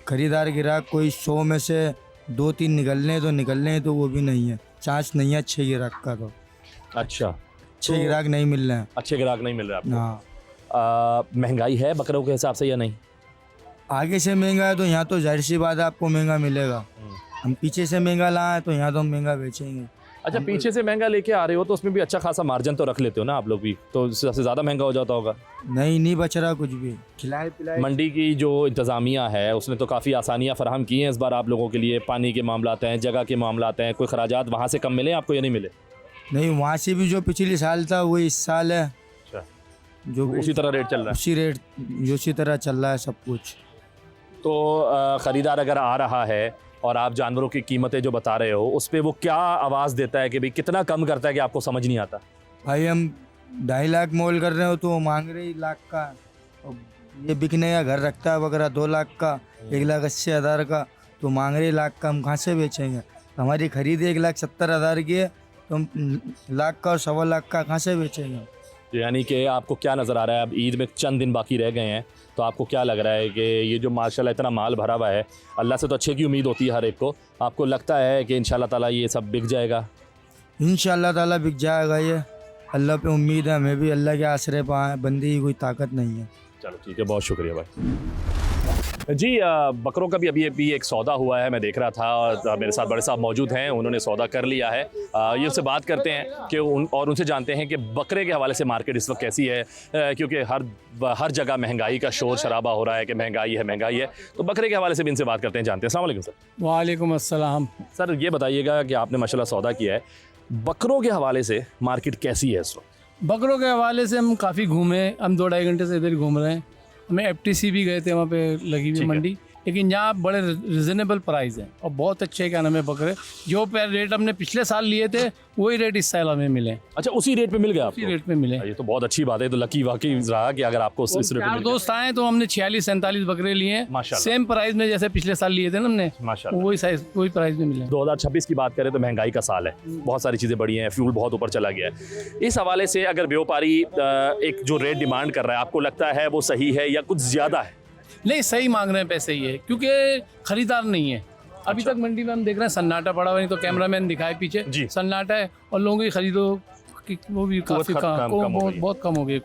खरीदार गिराक कोई 100 में से 2-3 निकलने तो वो भी नहीं है, चांस नहीं है अच्छे गिराक का। तो अच्छा, अच्छे गिराक नहीं मिल रहे हैं। अच्छे ग्राहक नहीं मिल रहे आपको? हाँ। महंगाई है बकरों के हिसाब से या नहीं? आगे से महंगा है तो यहाँ तो जाहिर सी बात है आपको महंगा मिलेगा। हम पीछे से महंगा लाए तो यहाँ तो हम महंगा बेचेंगे। अच्छा, पीछे से महंगा लेके आ रहे हो तो उसमें भी अच्छा खासा मार्जिन तो रख लेते हो ना आप लोग भी, तो सबसे ज़्यादा महंगा हो जाता होगा? नहीं बच रहा कुछ भी। खिलाए पिलाए मंडी की जो इंतज़ामिया है उसने तो काफ़ी आसानियाँ फराहम की हैं इस बार आप लोगों के लिए। पानी के मामलात हैं, जगह के मामलात हैं, कोई खराजात वहाँ से कम मिले आपको या नहीं मिले? नहीं, वहाँ से भी जो पिछले साल था वही इस साल है। अच्छा, जो उसी तरह रेट चल रहा है? उसी रेट जो उसी तरह चल रहा है सब कुछ। तो ख़रीदार अगर आ रहा है और आप जानवरों की कीमतें जो बता रहे हो उस पर वो क्या आवाज़ देता है कि भाई कितना कम करता है कि आपको समझ नहीं आता? भाई हम 2.5 लाख मोल कर रहे हो तो वो मांग रहे 1 लाख का, और ये बिकने का घर रखता है वगैरह 2 लाख का, 1,80,000 का, तो मांग रहे 1 लाख का, हम कहाँ से बेचेंगे? हमारी खरीद 1,70,000 की है तो हम 1 लाख का और 1.25 लाख का कहाँ से बेचेंगे? यानी कि आपको क्या नज़र आ रहा है, अब ईद में चंद दिन बाकी रह गए हैं, तो आपको क्या लग रहा है कि ये जो माशाल्लाह इतना माल भरा हुआ है, अल्लाह से तो अच्छे की उम्मीद होती है हर एक को, आपको लगता है कि इंशाल्लाह ताला ये सब बिक जाएगा? इंशाल्लाह ताला बिक जाएगा ये, अल्लाह पे उम्मीद है, हमें भी अल्लाह के आसरे पाए, बंदी की कोई ताकत नहीं है। चलो ठीक है, बहुत शुक्रिया भाई। जी बकरों का भी अभी एक सौदा हुआ है, मैं देख रहा था, और मेरे साथ बड़े साहब मौजूद हैं, उन्होंने सौदा कर लिया है। ये उनसे बात करते हैं कि उनसे जानते हैं कि बकरे के हवाले से मार्केट इस वक्त कैसी है, क्योंकि हर जगह महंगाई का शोर शराबा हो रहा है कि महंगाई है, तो बकरे के हवाले से भी इनसे बात करते हैं, जानते हैं। अस्सलाम वालेकुम सर। वालेकुम अस्सलाम। सर ये बताइएगा कि आपने माशाल्लाह सौदा किया है, बकरों के हवाले से मार्केट कैसी है इस वक्त? बकरों के हवाले से हम काफ़ी घूमे, हम 2-2.5 घंटे से इधर घूम रहे हैं। हमें FTC भी गए थे, वहाँ पे लगी हुई मंडी, लेकिन यहाँ बड़े रिजनेबल प्राइस हैं और बहुत अच्छे क्या नाम है बकरे। जो रेट हमने पिछले साल लिए थे वही रेट इस साल हमें मिले। अच्छा, उसी रेट पे मिल गया आपको? उसी रेट पे मिले। ये तो बहुत अच्छी बात है, तो लकी वाकई रहा कि अगर आपको इस रेट पे मिल गया। दोस्त आए तो हमने 46-47 बकरे लिए हैं, माशाल्लाह, सेम प्राइस में जैसे पिछले साल लिए थे ना हमने, माशाल्लाह वही साइज वही प्राइस में मिले। 2026 की बात करें तो महंगाई का साल है, बहुत सारी चीज़ें बढ़ी हैं, फ्यूल बहुत ऊपर चला गया है। इस हवाले से अगर व्यापारी एक जो रेट डिमांड कर रहा है, आपको लगता है वो सही है या कुछ ज़्यादा है? नहीं, सही मांग रहे हैं पैसे ये, क्योंकि खरीदार नहीं है अभी तक मंडी में। हम देख रहे हैं सन्नाटा पड़ा हुआ, नहीं तो कैमरामैन दिखाए पीछे सन्नाटा है, और लोगों की खरीदो कि वो भी काफ़ी बहुत कम हो गई।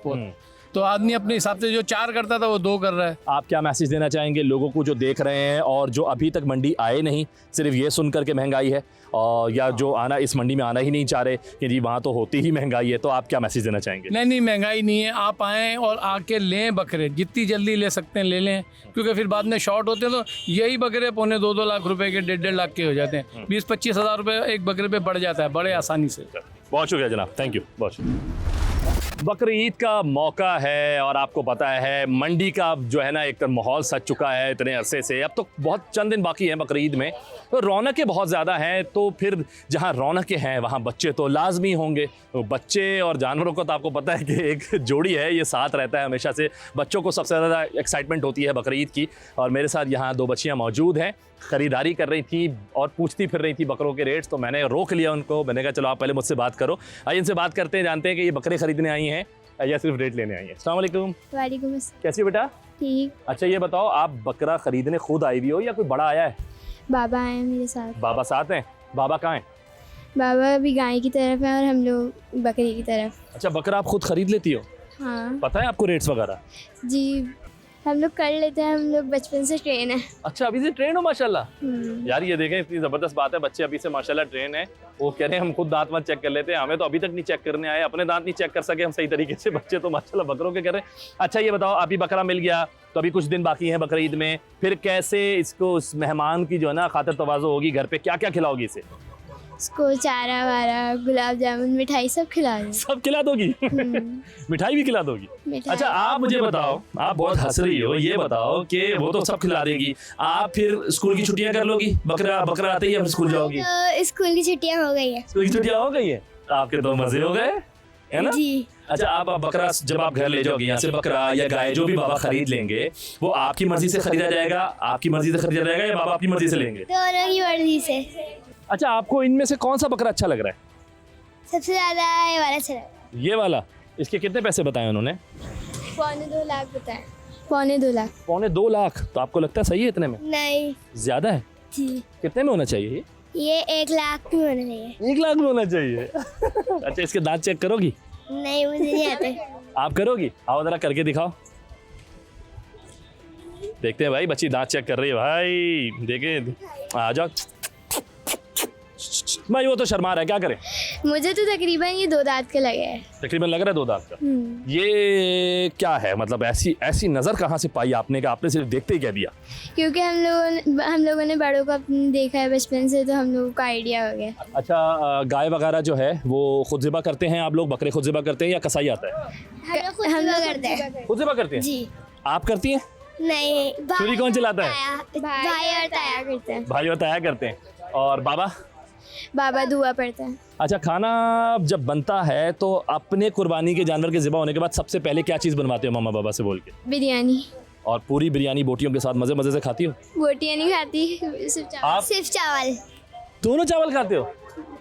तो आदमी अपने हिसाब से जो 4 करता था वो 2 कर रहा है। आप क्या मैसेज देना चाहेंगे लोगों को जो देख रहे हैं और जो अभी तक मंडी आए नहीं, सिर्फ ये सुन कर के महंगाई है, और या जो इस मंडी में आना ही नहीं चाह रहे कि जी वहाँ तो होती ही महंगाई है, तो आप क्या मैसेज देना चाहेंगे? नहीं, महंगाई नहीं है, आप आएँ और आके लें बकरे, जितनी जल्दी ले सकते हैं ले लें, क्योंकि फिर बाद में शॉर्ट होते हैं तो यही बकरे 2.25 लाख रुपए के 1.5 लाख के हो जाते हैं। 20-25 हज़ार रुपये एक बकरे पे बढ़ जाता है बड़े आसानी से। बहुत शुक्रिया जनाब, थैंक यू, बहुत शुक्रिया। बकरीद का मौका है और आपको पता है मंडी का जो है ना एक तरह माहौल सज चुका है इतने अरसे से। अब तो बहुत चंद दिन बाकी हैं बकरीद में, तो रौनकें बहुत ज़्यादा हैं। तो फिर जहाँ रौनकें हैं वहाँ बच्चे तो लाजमी होंगे। तो बच्चे और जानवरों को तो आपको पता है कि एक जोड़ी है, ये साथ रहता है हमेशा से। बच्चों को सबसे ज़्यादा एक्साइटमेंट होती है बकरीद की। और मेरे साथ यहाँ 2 बच्चियाँ मौजूद हैं, ख़रीदारी कर रही थी और पूछती फिर रही थी बकरों के रेट्स। तो मैंने रोक लिया उनको, मैंने कहा चलो आप पहले मुझसे बात करो। आइए इनसे बात करते हैं, जानते हैं कि ये बकरे ख़रीदने आई हैं या सिर्फ रेट लेने आई हैं। अस्सलाम वालेकुम। वालेकुम अस्सलाम। कैसी हो बेटा? ठीक। अच्छा ये बताओ, आप बकरा ख़रीदने खुद आई हुई हो या कोई बड़ा आया है? बाबा आए हैं मेरे साथ। बाबा साथ हैं? बाबा कहाँ हैं? बाबा अभी गाय की तरफ है और हम लोग बकरी की तरफ। अच्छा, बकरा आप खुद ख़रीद लेती हो? हाँ। पता है आपको रेट्स वगैरह? जी हम लोग कर लेते हैं, हम लोग बचपन से ट्रेन है। अच्छा, अभी से ट्रेन हो माशाल्लाह। यार ये देखें, इतनी ज़बरदस्त बात है, बच्चे अभी से माशाल्लाह ट्रेन है। वो कह रहे हैं हम खुद दांत वांत चेक कर लेते हैं, हमें तो अभी तक नहीं चेक करने आए, अपने दांत नहीं चेक कर सके हम सही तरीके से। बच्चे तो माशाल्लाह बकरों के कह रहे हैं। अच्छा ये बताओ, अभी बकरा मिल गया तो अभी कुछ दिन बाकी हैं बकरीद में, फिर कैसे इसको उस मेहमान की जो है ना खातिर तवाज़ो होगी, घर पे क्या क्या खिलाओगी इसे? इसको चारा वारा, गुलाब जामुन, मिठाई सब खिला दूँ। सब खिला दोगी? मिठाई भी खिला दोगी? अच्छा आप मुझे बताओ, आप बहुत हंस रही हो, ये बताओ कि वो तो सब खिला देगी, आप फिर स्कूल की छुट्टियां कर लोगी? बकरा बकरा आते ही आप स्कूल जाओगी? तो स्कूल की छुट्टियां हो गई है। स्कूल की छुट्टियां हो गई है, आपके तो मजे हो गए, है ना? जी। अच्छा आप बकरा जब आप घर ले जाओगे यहाँ से, बकरा या गाय जो भी बाबा खरीद लेंगे वो आपकी मर्जी से खरीदा जाएगा? आपकी मर्जी से खरीदा जाएगा या बाबा अपनी मर्जी से लेंगे? दोनों की मर्जी से। अच्छा आपको इनमें से कौन सा बकरा अच्छा लग रहा है? सबसे ज्यादा ये वाला अच्छा लगा। ये वाला? इसके कितने पैसे बताए उन्होंने? 2.25 लाख बताए। 2.25 लाख। 2.25 लाख? तो आपको लगता है सही है इतने में? नहीं, ज्यादा है। जी। कितने में होना चाहिए ये 1 लाख में होना चाहिए। 1 लाख में होना चाहिए। अच्छा इसके दांत चेक करोगी? नहीं मुझे नहीं आते। आप करोगी? आओ जरा करके दिखाओ, देखते हैं। भाई बच्ची दांत चेक कर रही है भाई, देखे आ जाओ भाई। वो तो शर्मा रहा है, क्या करें? मुझे तो तकरीबन ये 2 दांत के लगे हैं। तकरीबन लग रहा है 2 दांत का। ये क्या है, मतलब ऐसी नज़र कहाँ से पाई आपने कि आपने सिर्फ देखते ही कह दिया? क्योंकि हम लोगों ने बड़ों को देखा है बचपन से, तो हम लोगों का आइडिया हो गया। अच्छा गाय वगैरह जो है वो खुद ज़िबा करते हैं आप लोग? बकरे खुद ज़िबा करते हैं या कसाई आता है? हम लोग करते हैं। खुद ज़िबा करते हैं? जी। आप करती हैं? नहीं, छुरी कौन चलाता है? भाई और ताया करते हैं। भाई और ताया करते हैं। और बाबा दुआ पढ़ता है। अच्छा खाना जब बनता है तो अपने कुर्बानी के जानवर के ज़िबा होने के बाद सबसे पहले क्या चीज़ बनवाते हो मामा बाबा से बोल के? बिरयानी। और पूरी बिरयानी बोटियों के साथ मज़े मज़े से खाती हो? बोटियां नहीं खाती, सिर्फ चावल। दोनों चावल खाते हो?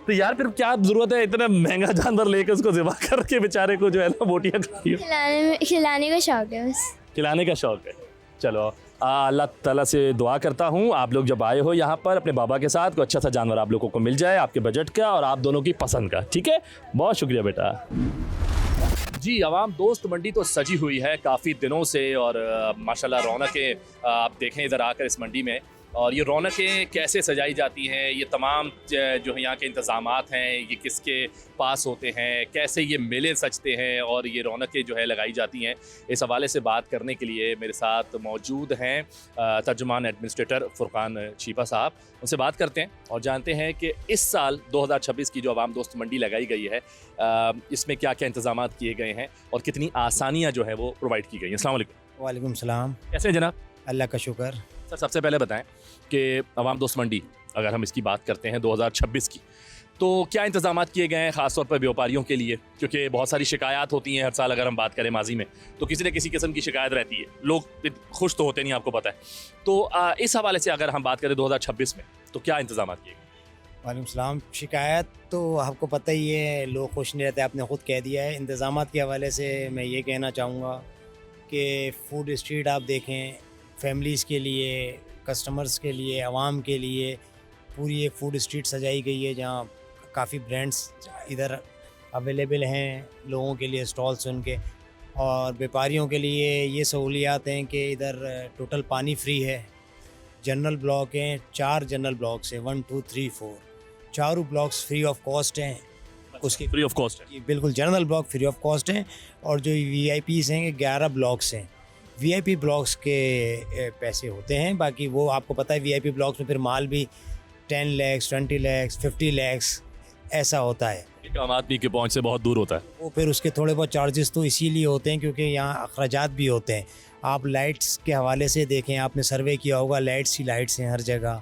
तो यार फिर क्या जरूरत है इतना महंगा जानवर लेकर उसको ज़िबा करके बेचारे को जो है ना बोटियां खाती हो? खिलाने का शौक है बस। खिलाने का शौक है। चलो अल्लाह ताला से दुआ करता हूँ आप लोग जब आए हो यहाँ पर अपने बाबा के साथ, कोई अच्छा सा जानवर आप लोगों को मिल जाए आपके बजट का और आप दोनों की पसंद का। ठीक है, बहुत शुक्रिया बेटा। जी आवाम दोस्त मंडी तो सजी हुई है काफ़ी दिनों से और माशाल्लाह रौनकें आप देखें इधर आकर इस मंडी में। और ये रौनकें कैसे सजाई जाती हैं, ये तमाम जो यहाँ के इंतज़ामात हैं ये किसके पास होते हैं, कैसे ये मेले सजते हैं और ये रौनकें जो है लगाई जाती हैं, इस हवाले से बात करने के लिए मेरे साथ मौजूद हैं तर्जुमान एडमिनिस्ट्रेटर फुरकान चीपा साहब। उनसे बात करते हैं और जानते हैं कि इस साल 2026 की जो आवाम दोस्त मंडी लगाई गई है इसमें क्या क्या इंतज़ामात किए गए हैं और कितनी आसानियाँ जो है वो प्रोवाइड की गई हैं। अस्सलाम वालेकुम। वालेकुम सलाम। कैसे हैं जनाब? अल्लाह का शुक्र। सर सबसे पहले बताएं कि आवाम दोस्त मंडी अगर हम इसकी बात करते हैं 2026 की, तो क्या इंतज़ामात किए गए हैं ख़ासतौर पर व्यापारियों के लिए? क्योंकि बहुत सारी शिकायत होती हैं हर साल, अगर हम बात करें माजी में तो किसी न किसी किस्म की शिकायत रहती है, लोग खुश तो होते नहीं, आपको पता है। तो इस हवाले से अगर हम बात करें 2026 में तो क्या इंतज़ामात किए गए? वालेकुम सलाम। शिकायत तो आपको पता ही है, लोग खुश नहीं रहते, आपने ख़ुद कह दिया है। इंतज़ामात के हवाले से मैं ये कहना चाहूँगा कि फूड स्ट्रीट आप देखें, फैमिलीज़ के लिए, कस्टमर्स के लिए, आवाम के लिए पूरी एक फूड स्ट्रीट सजाई गई है जहाँ काफ़ी ब्रांड्स इधर अवेलेबल हैं लोगों के लिए, स्टॉल्स उनके। और व्यापारियों के लिए ये सहूलियात हैं कि इधर टोटल पानी फ्री है। जनरल ब्लॉक हैं, 4 जनरल ब्लॉक्स हैं, 1 2 3 4, चारों ब्लॉक्स फ्री ऑफ कॉस्ट हैं। उसकी फ्री ऑफ कॉस्ट है? बिल्कुल, general block free of cost हैं। और जो VIPs हैं 11 ब्लॉक्स हैं। VIP ब्लॉक्स के पैसे होते हैं, बाकी वो आपको पता है VIP ब्लॉक्स में फिर माल भी 10 लाख, 20 लाख, 50 लाख ऐसा होता है। एक आम आदमी की पहुंच से बहुत दूर होता है। वो फिर उसके थोड़े बहुत चार्जेस तो इसीलिए होते हैं क्योंकि यहाँ अखराजात भी होते हैं। आप लाइट्स के हवाले से देखें, आपने सर्वे किया होगा, लाइट्स ही लाइट्स हैं हर जगह,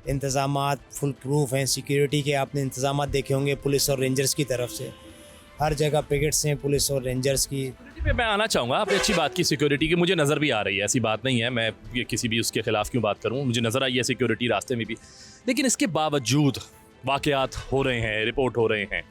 इंतज़ामात फुल प्रूफ हैं, सिक्योरिटी के आपने इंतज़ामात देखे होंगे पुलिस और रेंजर्स की तरफ से, हर जगह पिकेट्स हैं पुलिस और रेंजर्स की। मैं आना चाहूँगा, आपने अच्छी बात की सिक्योरिटी की, मुझे नज़र भी आ रही है, ऐसी बात नहीं है, मैं ये किसी भी उसके खिलाफ क्यों बात करूँ, मुझे नज़र आई है सिक्योरिटी रास्ते में भी। लेकिन इसके बावजूद वाक़यात हो रहे हैं, रिपोर्ट हो रहे हैं,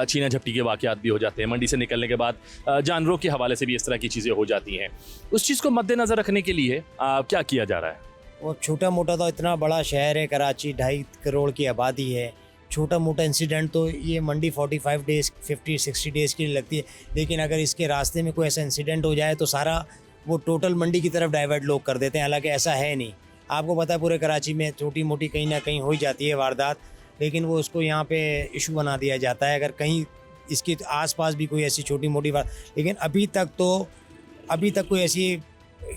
छीना झपटी के वाक़यात भी हो जाते हैं, मंडी से निकलने के बाद जानवरों के हवाले से भी इस तरह की चीज़ें हो जाती हैं। उस चीज़ को मद्देनज़र रखने के लिए क्या किया जा रहा है? और छोटा मोटा तो इतना बड़ा शहर है कराची, 2.5 करोड़ की आबादी है, छोटा मोटा इंसिडेंट तो ये मंडी 45 डेज़ 50-60 डेज़ के लिए लगती है, लेकिन अगर इसके रास्ते में कोई ऐसा इंसिडेंट हो जाए तो सारा वो टोटल मंडी की तरफ डाइवर्ट लोग कर देते हैं, हालांकि ऐसा है नहीं। आपको पता है पूरे कराची में छोटी मोटी कहीं ना कहीं हो ही जाती है वारदात, लेकिन वो उसको यहाँ पे इशू बना दिया जाता है अगर कहीं इसके आसपास भी कोई ऐसी छोटी मोटी बात। लेकिन अभी तक कोई ऐसी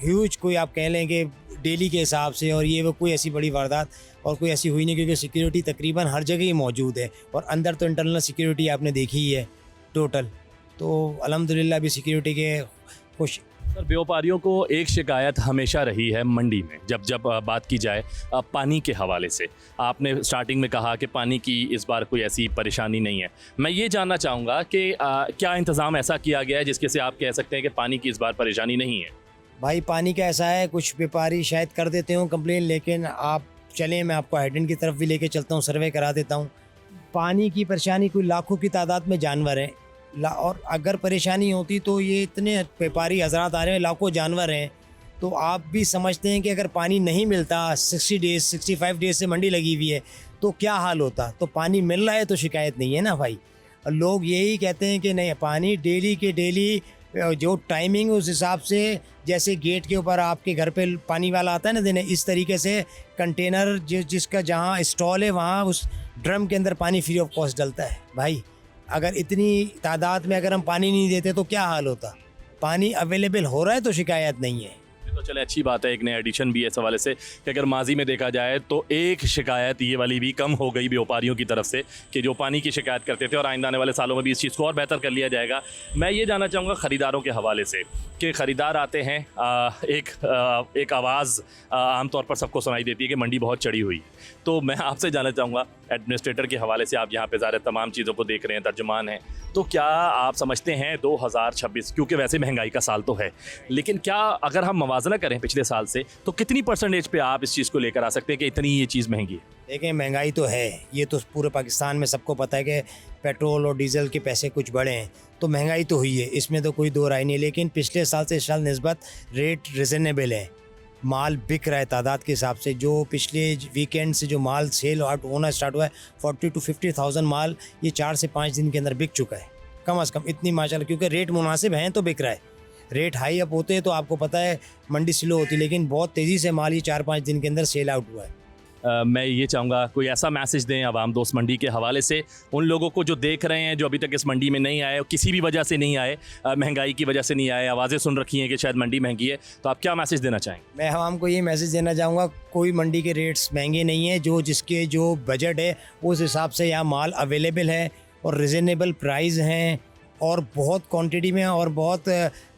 ह्यूज कोई आप कह लें कि डेली के हिसाब से और ये वो कोई ऐसी बड़ी वारदात और कोई ऐसी हुई नहीं, क्योंकि सिक्योरिटी तकरीबन हर जगह ही मौजूद है और अंदर तो इंटरनल सिक्योरिटी आपने देखी ही है टोटल। तो अल्हम्दुलिल्लाह भी सिक्योरिटी के खुश। सर, व्यापारियों को एक शिकायत हमेशा रही है मंडी में, जब बात की जाए पानी के हवाले से। आपने स्टार्टिंग में कहा कि पानी की इस बार कोई ऐसी परेशानी नहीं है। मैं ये जानना चाहूँगा कि क्या इंतज़ाम ऐसा किया गया है जिसके से आप कह सकते हैं कि पानी की इस बार परेशानी नहीं है? भाई पानी का ऐसा है, कुछ व्यापारी शायद कर देते हो कंप्लेन, लेकिन आप चलें मैं आपको हाइडेंट की तरफ भी लेके चलता हूँ, सर्वे करा देता हूँ। पानी की परेशानी कोई लाखों की तादाद में जानवर हैं, और अगर परेशानी होती तो ये इतने व्यापारी हजरात आ रहे हैं, लाखों जानवर हैं, तो आप भी समझते हैं कि अगर पानी नहीं मिलता 60 डेज़ 65 डेज़ से मंडी लगी हुई है तो क्या हाल होता। तो पानी मिल रहा है तो शिकायत नहीं है ना भाई। लोग यही कहते हैं कि नहीं, पानी डेली के डेली जो टाइमिंग उस हिसाब से, जैसे गेट के ऊपर आपके घर पे पानी वाला आता है ना देने, इस तरीके से कंटेनर जिसका जहाँ स्टॉल है वहाँ उस ड्रम के अंदर पानी फ्री ऑफ कॉस्ट डलता है। भाई अगर इतनी तादाद में अगर हम पानी नहीं देते तो क्या हाल होता। पानी अवेलेबल हो रहा है तो शिकायत नहीं है। तो चले, अच्छी बात है, एक नया एडिशन भी है इस हवाले से कि अगर माजी में देखा जाए तो एक शिकायत ये वाली भी कम हो गई व्यापारियों की तरफ से कि जो पानी की शिकायत करते थे, और आइंदा आने वाले सालों में भी इस चीज़ को और बेहतर कर लिया जाएगा। मैं ये जानना चाहूँगा ख़रीदारों के हवाले से कि ख़रीदार आते हैं, एक आवाज़ आमतौर पर सबको सुनाई देती है कि मंडी बहुत चढ़ी हुई है। तो मैं आपसे जानना चाहूँगा एडमिनिस्ट्रेटर के हवाले से, आप यहाँ पे ज़ाहिर तमाम चीज़ों को देख रहे हैं, तर्जुमान हैं, तो क्या आप समझते हैं 2026, क्योंकि वैसे महंगाई का साल तो है, लेकिन क्या अगर हम मवाजना करें पिछले साल से तो कितनी परसेंटेज पे आप इस चीज़ को लेकर आ सकते हैं कि इतनी ये चीज़ महंगी है? देखें, महंगाई तो है, ये तो पूरे पाकिस्तान में सबको पता है कि पेट्रोल और डीजल के पैसे कुछ बढ़े हैं, तो महंगाई तो हुई है, इसमें तो कोई दो राय नहीं। लेकिन पिछले साल से इस साल निस्बत रेट रिजनेबल है, माल बिक रहा है तादाद के हिसाब से। जो पिछले वीकेंड से जो माल सेल होना स्टार्ट हुआ है 40,000 to 50,000 माल ये 4 से 5 दिन के अंदर बिक चुका है, कम से कम इतनी माशाल्लाह, क्योंकि रेट मुनासिब हैं तो बिक रहा है। रेट हाई अप होते हैं तो आपको पता है मंडी स्लो होती है, लेकिन बहुत तेज़ी से माल ये 4-5 दिन के अंदर सेल आउट हुआ है। मैं ये चाहूँगा कोई ऐसा मैसेज दें आवाम दोस्त मंडी के हवाले से उन लोगों को जो देख रहे हैं, जो अभी तक इस मंडी में नहीं आए, किसी भी वजह से नहीं आए, महंगाई की वजह से नहीं आए, आवाज़ें सुन रखी हैं कि शायद मंडी महंगी है, तो आप क्या मैसेज देना चाहेंगे? मैं आवाम को ये मैसेज देना चाहूँगा, कोई मंडी के रेट्स महंगे नहीं हैं, जिसके जो बजट है उस हिसाब से यहाँ माल अवेलेबल है और रिजनेबल प्राइस हैं और बहुत क्वान्टिटी में और बहुत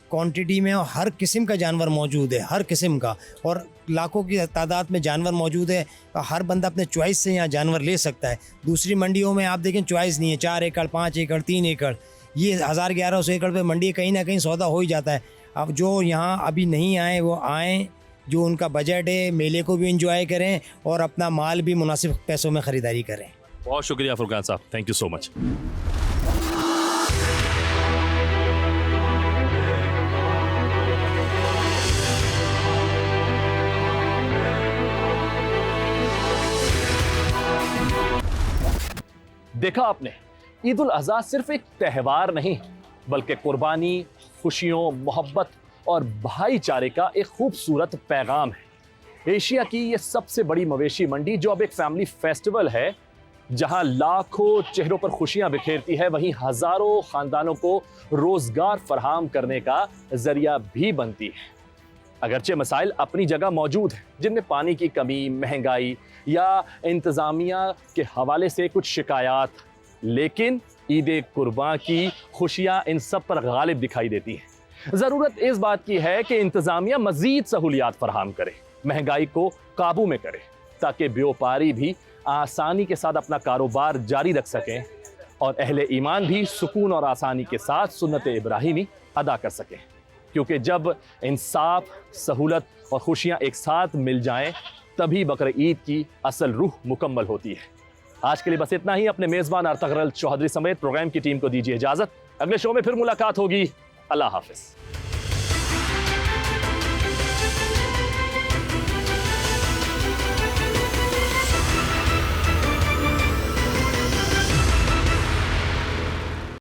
क्वांटिटी में, और हर किस्म का जानवर मौजूद है, हर किस्म का, और लाखों की तादाद में जानवर मौजूद है। हर बंदा अपने चॉइस से यहाँ जानवर ले सकता है। दूसरी मंडियों में आप देखें चॉइस नहीं है, 4 एकड़ 5 एकड़ 3 एकड़, ये 1000-1100 एकड़ पे मंडी कहीं ना कहीं सौदा हो ही जाता है। अब जो यहाँ अभी नहीं आए वो आएँ, जो उनका बजट है, मेले को भी इंजॉय करें और अपना माल भी मुनासिब पैसों में ख़रीदारी करें। बहुत शुक्रिया फुरकान साहब, थैंक यू सो मच। देखा आपने, ईद उल अज़हा सिर्फ एक त्यौहार नहीं बल्कि कुर्बानी, खुशियों, मोहब्बत और भाईचारे का एक खूबसूरत पैगाम है। एशिया की ये सबसे बड़ी मवेशी मंडी जो अब एक फैमिली फेस्टिवल है, जहां लाखों चेहरों पर खुशियां बिखेरती है, वहीं हजारों खानदानों को रोजगार फराहम करने का जरिया भी बनती है। अगरचे मसाइल अपनी जगह मौजूद हैं, जिनमें पानी की कमी, महंगाई या इंतज़ामिया के हवाले से कुछ शिकायत, लेकिन ईद कुर्बान की खुशियां इन सब पर गालिब दिखाई देती हैं। ज़रूरत इस बात की है कि इंतज़ामिया मज़ीद सहूलियात फराहम करे, महंगाई को काबू में करे, ताकि व्यापारी भी आसानी के साथ अपना कारोबार जारी रख सकें और अहले ईमान भी सुकून और आसानी के साथ सुन्नत इब्राहिमी अदा कर सकें। क्योंकि जब इंसाफ, सहूलत और खुशियाँ एक साथ मिल जाएं, तभी बकर ईद की असल रूह मुकम्मल होती है। आज के लिए बस इतना ही। अपने मेज़बान अर्तगरल चौधरी समेत प्रोग्राम की टीम को दीजिए इजाज़त। अगले शो में फिर मुलाकात होगी। अल्लाह हाफ़िज़।